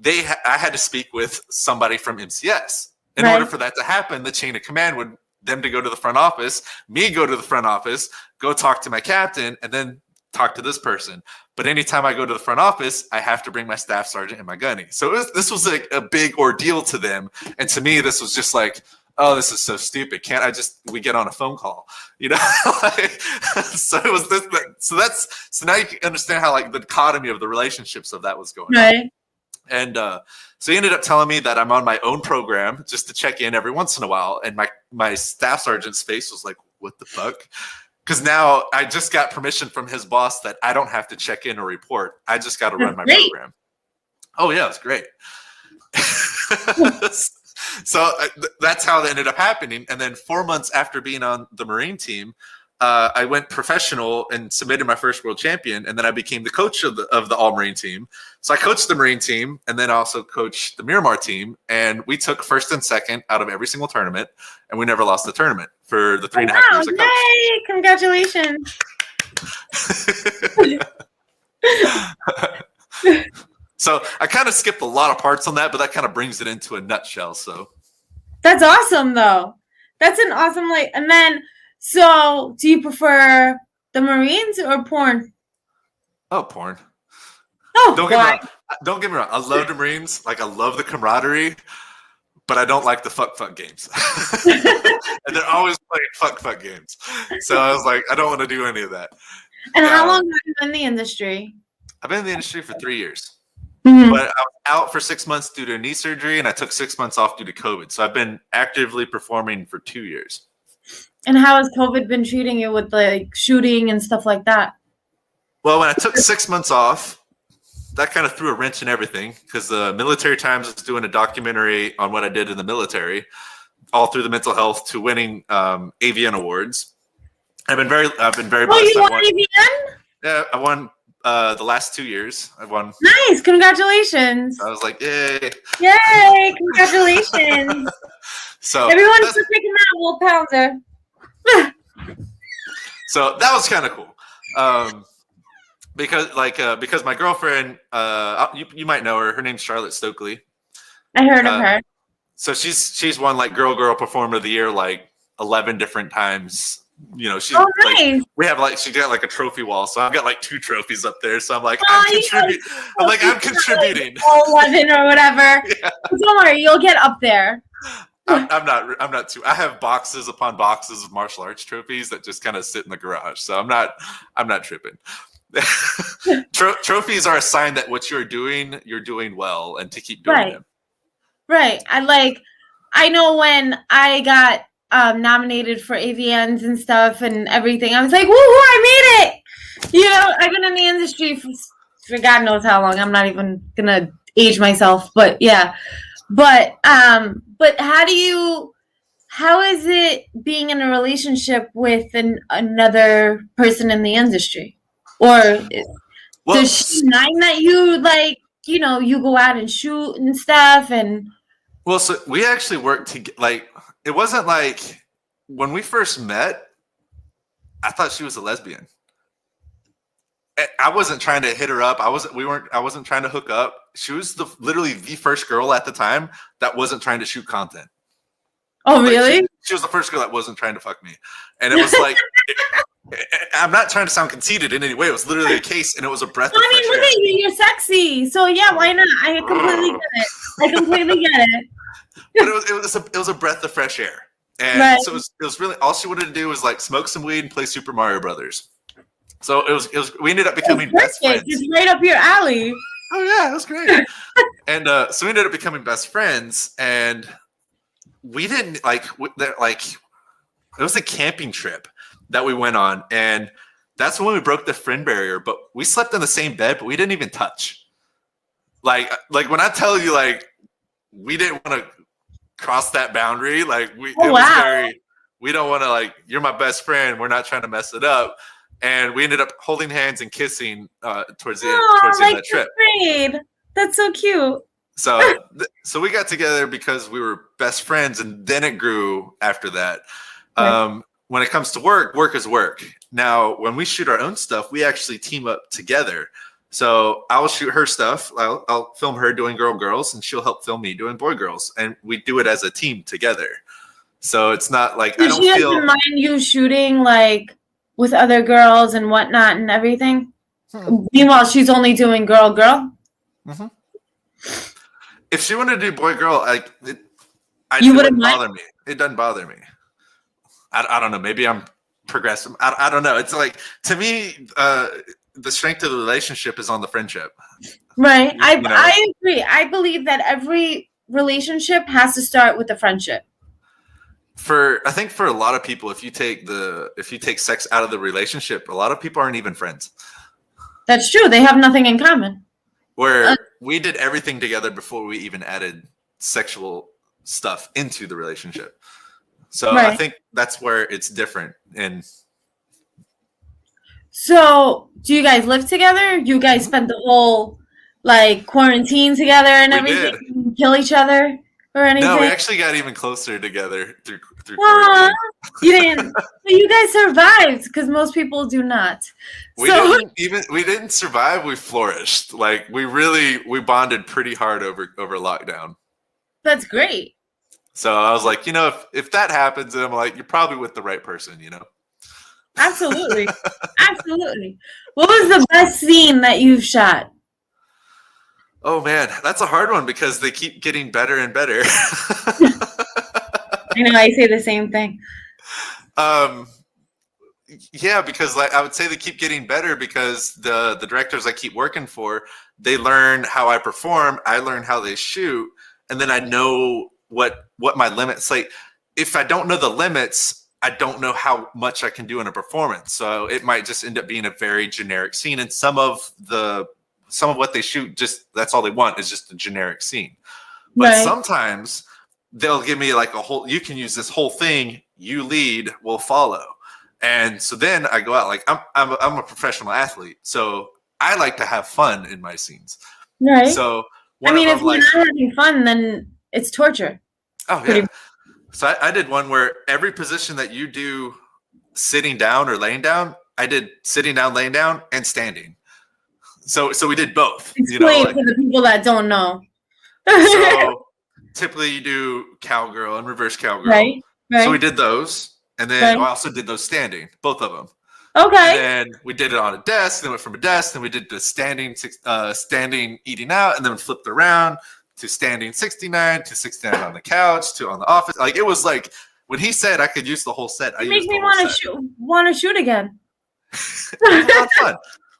I had to speak with somebody from MCS. In order for that to happen, the chain of command would them to go to the front office, me go to the front office, go talk to my captain, and then talk to this person. But anytime I go to the front office, I have to bring my staff sergeant and my gunny. So this was like a big ordeal to them. And to me, this was just like, oh, this is so stupid. Can't we get on a phone call? You know? So it was this. So now you can understand how like the dichotomy of the relationships of that was going on. And so he ended up telling me that I'm on my own program just to check in every once in a while. And my staff sergeant's face was like, what the fuck? Because now I just got permission from his boss that I don't have to check in or report. I just got to run my program. Oh, yeah, it's great. So that's how that ended up happening. And then 4 months after being on the Marine team, I went professional and submitted my first world champion. And then I became the coach of the All Marine team. So I coached the Marine team and then also coached the Miramar team. And we took first and second out of every single tournament. And we never lost the tournament for the 3.5 years I coached. Yay! Congratulations. So I kind of skipped a lot of parts on that, but that kind of brings it into a nutshell. So that's awesome, though. That's an awesome, and then, so do you prefer the Marines or porn? Oh, porn. Oh, don't get me wrong. I love the Marines. Like, I love the camaraderie, but I don't like the fuck games. And they're always playing fuck games. So I was like, I don't want to do any of that. And how long have you been in the industry? I've been in the industry for 3 years. Mm-hmm. But I was out for 6 months due to knee surgery, and I took 6 months off due to COVID. So I've been actively performing for 2 years. And how has COVID been treating you with like shooting and stuff like that? Well, when I took 6 months off, that kind of threw a wrench in everything because the Military Times is doing a documentary on what I did in the military, all through the mental health to winning AVN awards. I've been very blessed. You won AVN? Yeah, I won. The last 2 years, I won. Nice, congratulations! I was like, yay! Yay! Congratulations! So everyone should take him out, Will Pounder. So that was kind of cool, because my girlfriend, you might know her. Her name's Charlotte Stokely. I heard of her. So she's won like Girl Performer of the Year like 11 different times. You know, she's nice. She got like a trophy wall, so I've got like 2 trophies up there. So I'm like, I'm contributing. 11 or whatever. Yeah. Don't worry, you'll get up there. I'm not too. I have boxes upon boxes of martial arts trophies that just kind of sit in the garage. So I'm not tripping. Trophies are a sign that what you're doing well, and to keep doing them. Right. I know when I got nominated for AVNs and stuff and everything, I was like, woohoo, I made it! You know, I've been in the industry for God knows how long. I'm not even gonna age myself, but yeah. But how is it being in a relationship with another person in the industry? Or Well, does she mind that you like, you know, you go out and shoot and stuff and well, so we actually worked to like, it wasn't like when we first met, I thought she was a lesbian. I wasn't trying to hit her up. I wasn't trying to hook up. She was literally the first girl at the time that wasn't trying to shoot content. oh really? Like she was the first girl that wasn't trying to fuck me. And it was like, I'm not trying to sound conceited in any way. It was literally a case, and it was a breath of I mean, fresh look air. at you. You're sexy. So yeah, why not? I completely get it. I completely get it. But it was a breath of fresh air. And Right. so it was really, all she wanted to do was like smoke some weed and play Super Mario Brothers. So it was we ended up becoming best friends. It's right up your alley. Oh yeah, it was great. And so we ended up becoming best friends, and we didn't like it was a camping trip that we went on, and that's when we broke the friend barrier. But we slept in the same bed, but we didn't even touch. Like when I tell you, like, we didn't want to cross that boundary. Like it was very, we don't want to, like, you're my best friend, we're not trying to mess it up. And we ended up holding hands and kissing towards the end of that trip. Great. That's so cute. So so we got together because we were best friends, and then it grew after that. Right. When it comes to work is work. Now, when we shoot our own stuff, we actually team up together. So I'll shoot her stuff. I'll film her doing girls, and she'll help film me doing girls. And we do it as a team together. So it's not like I don't she feel. doesn't mind you shooting like with other girls and whatnot and everything. Meanwhile, she's only doing girl. Mm-hmm. If she wanted to do girl, it wouldn't bother me. It doesn't bother me. I don't know. Maybe I'm progressive. I don't know. It's like, to me, the strength of the relationship is on the friendship. Right. I agree. I believe that every relationship has to start with a friendship. I think for a lot of people, if you take sex out of the relationship, a lot of people aren't even friends. That's true. They have nothing in common. Where we did everything together before we even added sexual stuff into the relationship. So right. I think that's where it's different. And so, do you guys live together? You guys spent the whole like quarantine together and everything? Kill each other or anything? No, we actually got even closer together through quarantine. You didn't. But you guys survived, because most people do not. We didn't survive. We flourished. Like we bonded pretty hard over lockdown. That's great. So I was like, if that happens, I'm like, you're probably with the right person, Absolutely. Absolutely. What was the best scene that you've shot? Oh man, that's a hard one because they keep getting better and better. I know, I say the same thing. Yeah, because I would say they keep getting better because the directors I keep working for, they learn how I perform, I learn how they shoot, and then I know what my limits. Like, if I don't know the limits, I don't know how much I can do in a performance. So it might just end up being a very generic scene, and some of what they shoot, just that's all they want is just a generic scene. But sometimes they'll give me like you can use this whole thing, you lead, we'll follow. And so then I go out, like I'm a professional athlete, so I like to have fun in my scenes. Right. So if you're not having fun, then it's torture. Oh yeah. So I did one where every position that you do sitting down or laying down, I did sitting down, laying down, and standing. So we did both. Explain for the people that don't know. So typically you do cowgirl and reverse cowgirl. Right. So we did those. And then I also did those standing, both of them. Okay. And then we did it on a desk, then went from a desk, then we did the standing eating out, and then flipped around to standing 69, to 69 on the couch, to on the office. Like, it was like, when he said I could use the whole set, it makes me want to shoot again. It was a lot of fun.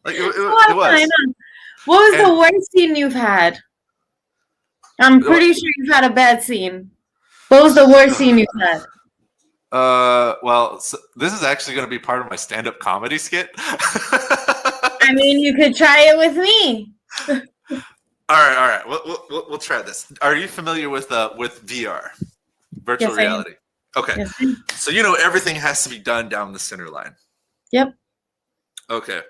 Like, it was. What was the worst scene you've had? I'm pretty sure you've had a bad scene. What was the worst scene you had? Well, so this is actually going to be part of my stand-up comedy skit. I mean, you could try it with me. All right. We'll try this. Are you familiar with VR, virtual Yes, I am. reality? Okay. Yes, I am. So everything has to be done down the center line. Yep. Okay.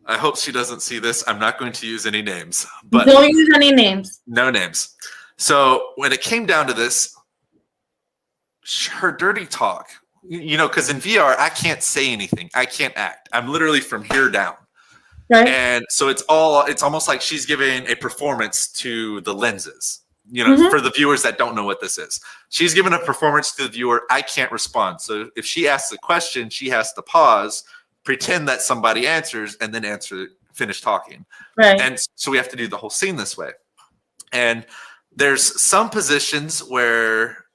I hope she doesn't see this. I'm not going to use any names, but Don't use any names. no names. So when it came down to this, her dirty talk, because in VR I can't say anything. I can't act. I'm literally from here down. Right. And so it's almost like she's giving a performance to the lenses, for the viewers that don't know what this is. She's giving a performance to the viewer. I can't respond. So if she asks a question, she has to pause, pretend that somebody answers, and then finish talking. Right. And so we have to do the whole scene this way. And there's some positions where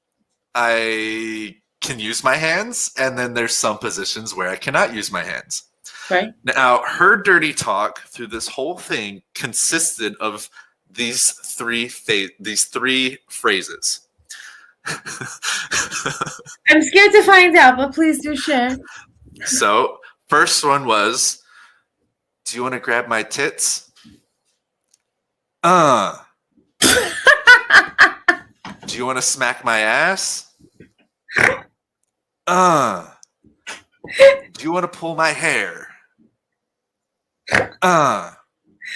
I can use my hands, and then there's some positions where I cannot use my hands. Right. Now, her dirty talk through this whole thing consisted of these three phrases. I'm scared to find out, but please do share. So, first one was, "Do you want to grab my tits?" Do you want to smack my ass? Do you want to pull my hair?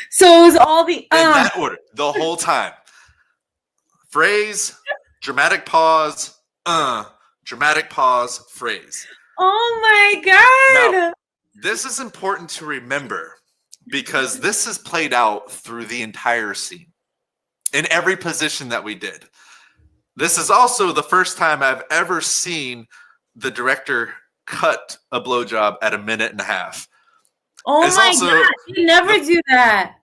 So it was all the In that order, the whole time. Phrase, dramatic pause, dramatic pause, phrase. Oh my God. Now, this is important to remember because this is played out through the entire scene in every position that we did. This is also the first time I've ever seen the director cut a blowjob at 1.5 minutes. Oh my God. You never do that.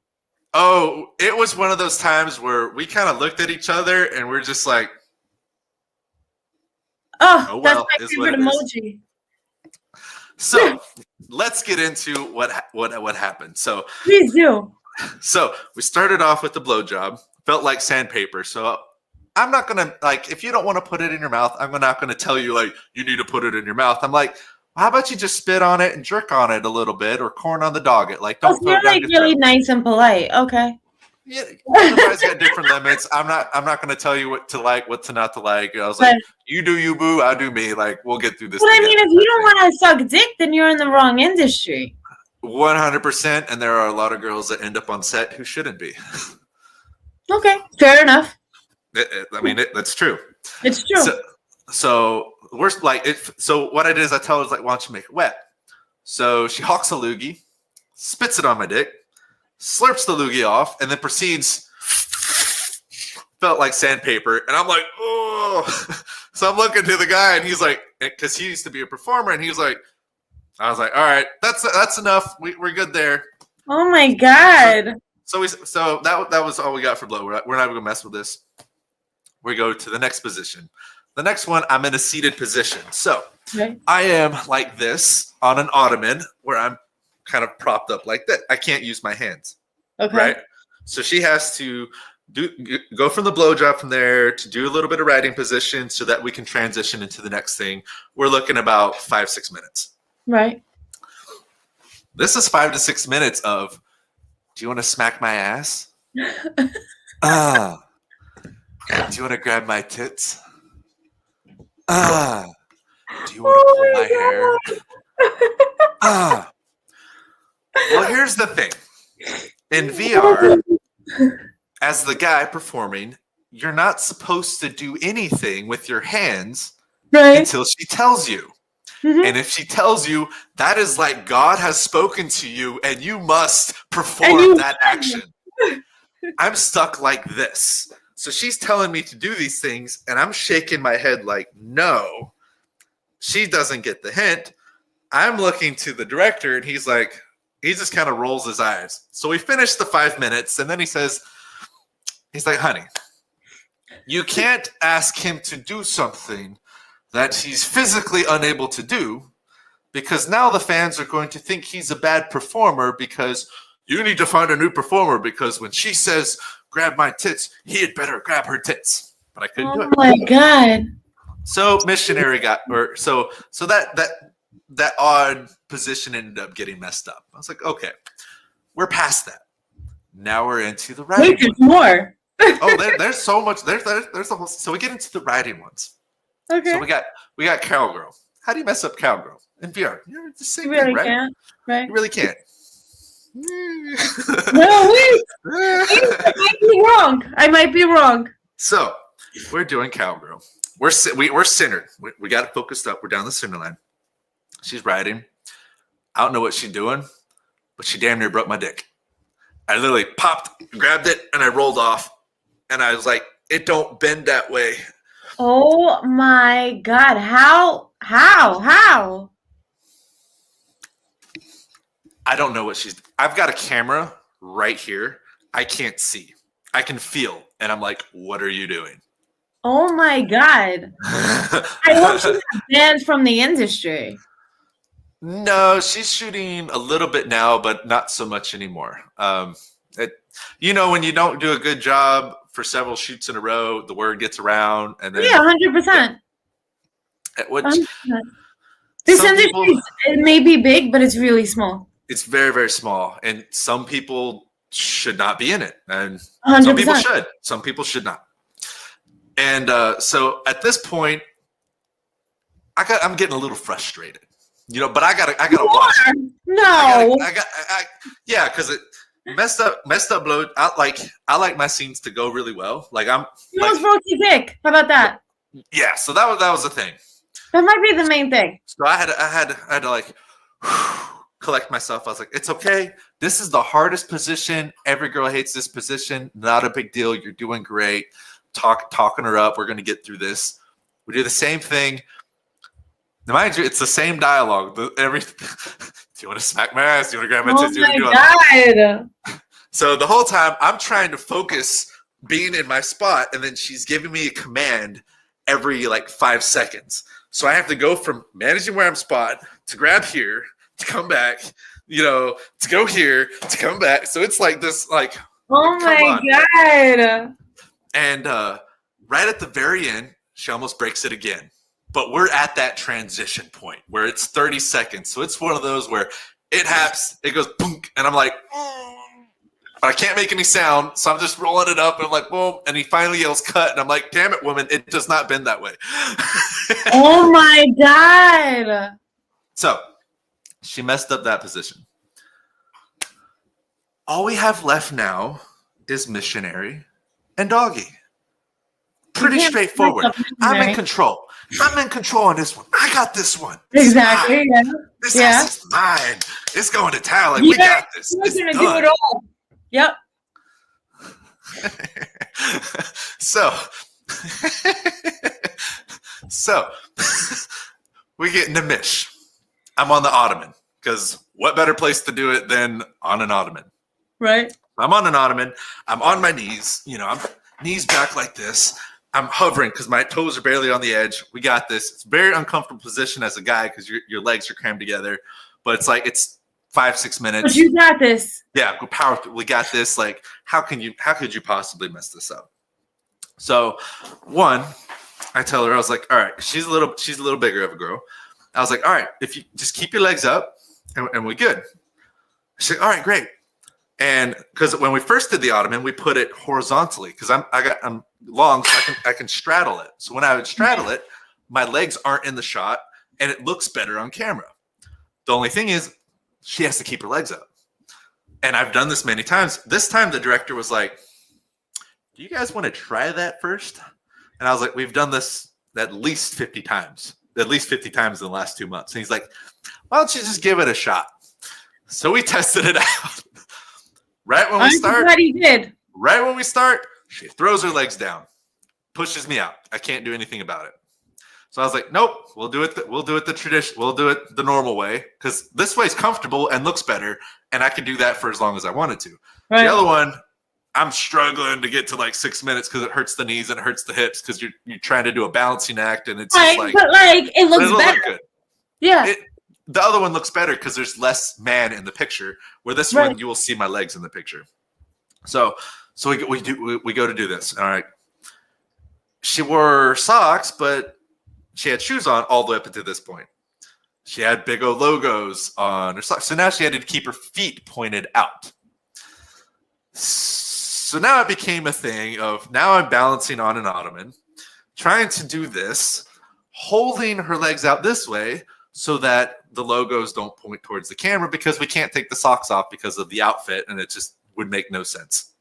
Oh, it was one of those times where we kind of looked at each other and we're just like, oh well, that's my favorite emoji. So let's get into what happened. So please do. So we started off with the blowjob. Felt like sandpaper. So I'm not gonna if you don't want to put it in your mouth, I'm not gonna tell you you need to put it in your mouth. I'm like, how about you just spit on it and jerk on it a little bit, or corn on the dog it? Don't. You're really nice and polite. Okay. Yeah, everybody's got different limits. I'm not going to tell you what to like, what to not to like. I was like, you do you, boo. I do me. We'll get through this. But together. I mean, if you don't want to suck dick, then you're in the wrong industry. 100%. And there are a lot of girls that end up on set who shouldn't be. Okay, fair enough. That's true. It's true. So worst so what I did is I tell her why don't you make it wet? So she hawks a loogie, spits it on my dick, slurps the loogie off, and then proceeds. Felt like sandpaper, and I'm like, oh. So I'm looking to the guy, and he's like, because he used to be a performer, and he's like, I was like, all right, that's enough. We're good there. Oh my God. So that was all we got for blow. We're not even gonna mess with this. We go to the next position. The next one, I'm in a seated position. So I am like this on an ottoman where I'm kind of propped up like that. I can't use my hands. Okay. Right. So she has to go from the blowjob from there to do a little bit of writing position so that we can transition into the next thing. We're looking about 5-6 minutes. Right. This is 5 to 6 minutes of, do you want to smack my ass? Do you want to grab my tits? Do you want to pull my hair? Well, here's the thing. In VR, as the guy performing, you're not supposed to do anything with your hands until she tells you. Mm-hmm. And if she tells you, that is like God has spoken to you and you must perform that action. I'm stuck like this. So she's telling me to do these things and I'm shaking my head like, no. She doesn't get the hint. I'm looking to the director and he's like, he just kind of rolls his eyes. So we finished the 5 minutes and then he's like, honey, you can't ask him to do something that he's physically unable to do because now the fans are going to think he's a bad performer because you need to find a new performer because when she says, grab my tits, he had better grab her tits. but I couldn't Oh do it. my God. So missionary so that odd position ended up getting messed up. I was like, okay, we're past that. Now we're into the writing. Wait, there's more. There's so much. There's a whole. So we get into the writing ones. Okay. So we got Cowgirl. How do you mess up Cowgirl in VR? You're the same You really thing, right? can't. Right. You really can't. No, wait. I might be wrong. I might be wrong. So we're doing Cowgirl. We're centered. We got it focused up. We're down the center line. She's writing. I don't know what she's doing, but she damn near broke my dick. I literally popped, grabbed it, and I rolled off. And I was like, it don't bend that way. Oh my God. How? I don't know what I've got a camera right here. I can't see. I can feel. And I'm like, what are you doing? Oh my God. I hope she's not banned from the industry. No, she's shooting a little bit now, but not so much anymore. When you don't do a good job for several shoots in a row, the word gets around, and then 100%. Which 100%. This industry it may be big, but it's really small. It's very, very small, and some people should not be in it, and 100%. some people should. Some people should not. And so at this point, I'm getting a little frustrated, but I gotta watch it. No. Yeah, because it messed up blow. I like my scenes to go really well. You almost broke your dick. How about that? Yeah, so that was the thing. That might be the main thing. So I had to collect myself. I was like, it's okay. This is the hardest position. Every girl hates this position. Not a big deal. You're doing great. Talking her up. We're gonna get through this. We do the same thing. Now, mind you, it's the same dialogue. Do you want to smack my ass? Do you want to grab my tits? Oh my God. So the whole time I'm trying to focus being in my spot, and then she's giving me a command every 5 seconds. So I have to go from managing where I'm spot to grab here to come back, to go here to come back. So it's like this, oh my God. And right at the very end, she almost breaks it again. But we're at that transition point where it's 30 seconds. So it's one of those where it happens, it goes boom, and I'm like, but I can't make any sound. So I'm just rolling it up, and I'm like, boom. And he finally yells cut. And I'm like, damn it, woman, it does not bend that way. Oh my God. So she messed up that position. All we have left now is missionary and doggy. Pretty straightforward. I'm in control. I'm in control on this one. I got this one. Exactly. Yeah. This ass is mine. It's going to town. We got this. You're gonna do it all. Yep. So we get into Mish. I'm on the ottoman because what better place to do it than on an ottoman? Right. I'm on an ottoman. I'm on my knees. I'm knees back like this. I'm hovering because my toes are barely on the edge. We got this. It's a very uncomfortable position as a guy because your legs are crammed together. But it's 5-6 minutes. But you got this. Yeah, we're powerful. We got this. How could you possibly mess this up? So, one, I tell her, I was like, all right, she's a little bigger of a girl. I was like, all right, if you just keep your legs up and we're good. She's like, all right, great. And because when we first did the ottoman, we put it horizontally because I'm long, so I can straddle it. So when I would straddle it, my legs aren't in the shot, and it looks better on camera. The only thing is, she has to keep her legs up. And I've done this many times. This time, the director was like, "Do you guys want to try that first?" And I was like, "We've done this at least 50 times. At least 50 times in the last 2 months." And he's like, "Why don't you just give it a shot?" So we tested it out. Right when we start, she throws her legs down, pushes me out. I can't do anything about it. So I was like, nope, we'll do it the tradition. We'll do it the normal way because this way is comfortable and looks better, and I can do that for as long as I wanted to. Right. The other one, I'm struggling to get to 6 minutes because it hurts the knees and it hurts the hips because you're trying to do a balancing act, and it's just but it looks better. Look good. Yeah. The other one looks better because there's less man in the picture. Where this one, you will see my legs in the picture. So we go to do this. All right. she wore socks, but she had shoes on all the way up until this point. She had big old logos on her socks. So now she had to keep her feet pointed out. So now it became a thing of now I'm balancing on an ottoman, trying to do this, holding her legs out this way so that the logos don't point towards the camera because we can't take the socks off because of the outfit and it just would make no sense.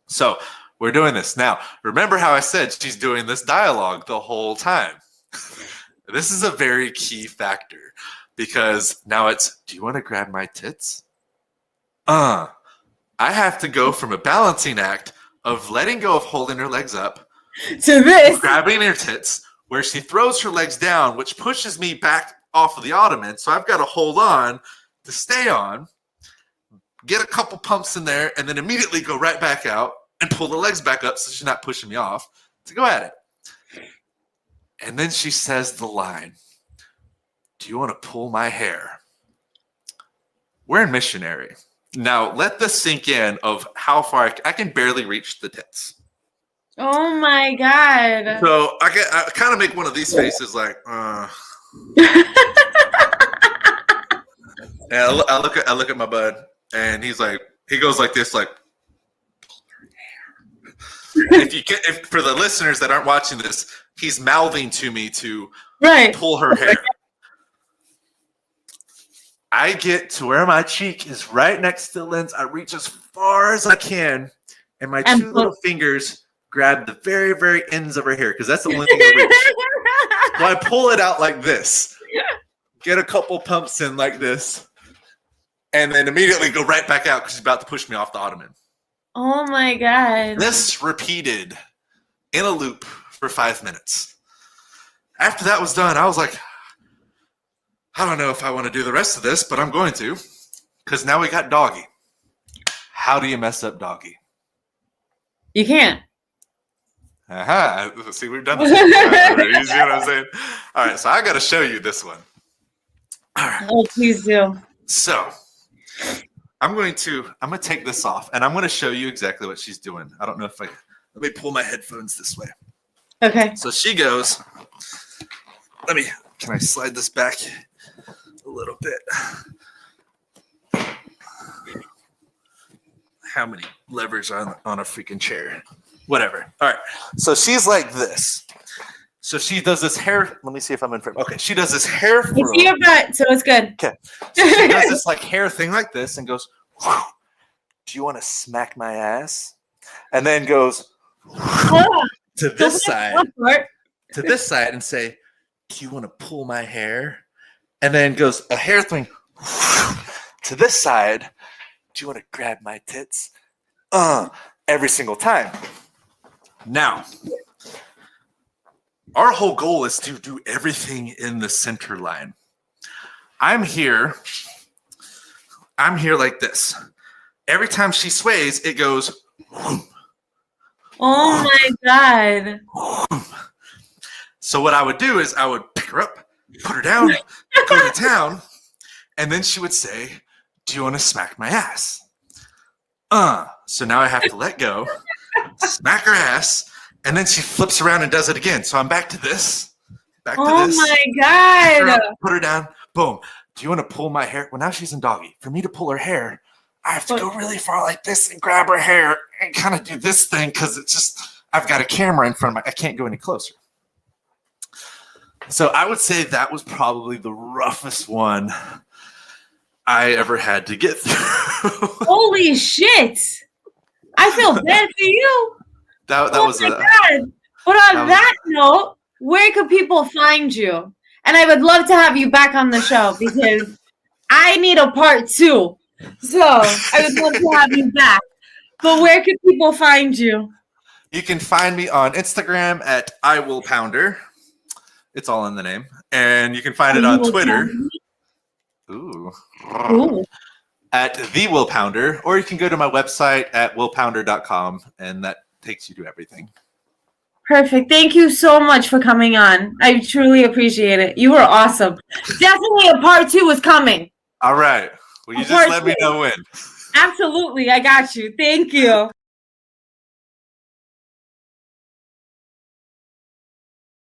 So we're doing this. Now, remember how I said she's doing this dialogue the whole time. This is a very key factor because now it's, do you want to grab my tits? I have to go from a balancing act of letting go of holding her legs up to this. Grabbing her tits, where she throws her legs down, which pushes me back off of the ottoman. So I've got to hold on to stay on, get a couple pumps in there, and then immediately go right back out and pull the legs back up so she's not pushing me off to go at it. And then she says the line, do you want to pull my hair? We're in missionary. Now, let this sink in of how far I can barely reach the tits. Oh, my God. So I kind of make one of these faces like, And I look at my bud, and he goes like this, like, if for the listeners that aren't watching this, he's mouthing to me to pull her hair. I get to where my cheek is right next to the lens. I reach as far as I can, and my two little fingers grab the very, very ends of her hair because that's the only thing I reach. So I pull it out like this, get a couple pumps in like this, and then immediately go right back out because she's about to push me off the ottoman. Oh my God. This repeated in a loop for 5 minutes. After that was done, I was like, I don't know if I want to do the rest of this, but I'm going to, because now we got Doggy. How do you mess up Doggy? You can't. Aha. See, we've done this. You see what I'm saying? All right, so I got to show you this one. All right. Oh, please do. So I'm going to take this off, and I'm going to show you exactly what she's doing. I don't know if let me pull my headphones this way. Okay. So she goes, can I slide this back a little bit? How many levers on a freaking chair? Whatever. All right. So she's like this. So she does this hair. Let me see if I'm in frame. Okay. She does this hair. You see your butt, so it's good. Okay. So she does this like hair thing like this and goes, do you want to smack my ass? And then goes to this side and say, do you want to pull my hair? And then goes a hair thing to this side. Do you want to grab my tits? Every single time. Now, our whole goal is to do everything in the center line. I'm here like this. Every time she sways, it goes. Oh my God. So what I would do is I would pick her up, put her down, go to town, and then she would say, do you want to smack my ass? So now I have to let go, smack her ass, and then she flips around and does it again. So I'm back to this, back to this. Oh my God. Put her down, boom. Do you want to pull my hair? Well, now she's in Doggy. For me to pull her hair, I have to go really far like this and grab her hair and kind of do this thing because it's just, I've got a camera in front of me. I can't go any closer. So I would say that was probably the roughest one I ever had to get through. Holy shit. I feel bad for you. That was my God. But on that note, where could people find you? And I would love to have you back on the show because I need a part 2. So I would love to have you back. But where could people find you? You can find me on Instagram at IWillPounder. It's all in the name. And you can find it on Twitter. Ooh. At TheWillPounder. Or you can go to my website at willpounder.com, and that takes you to everything. Perfect. Thank you so much for coming on. I truly appreciate it. You were awesome. Definitely a part 2 is coming. All right. Well, you just let me know when. Absolutely. I got you. Thank you.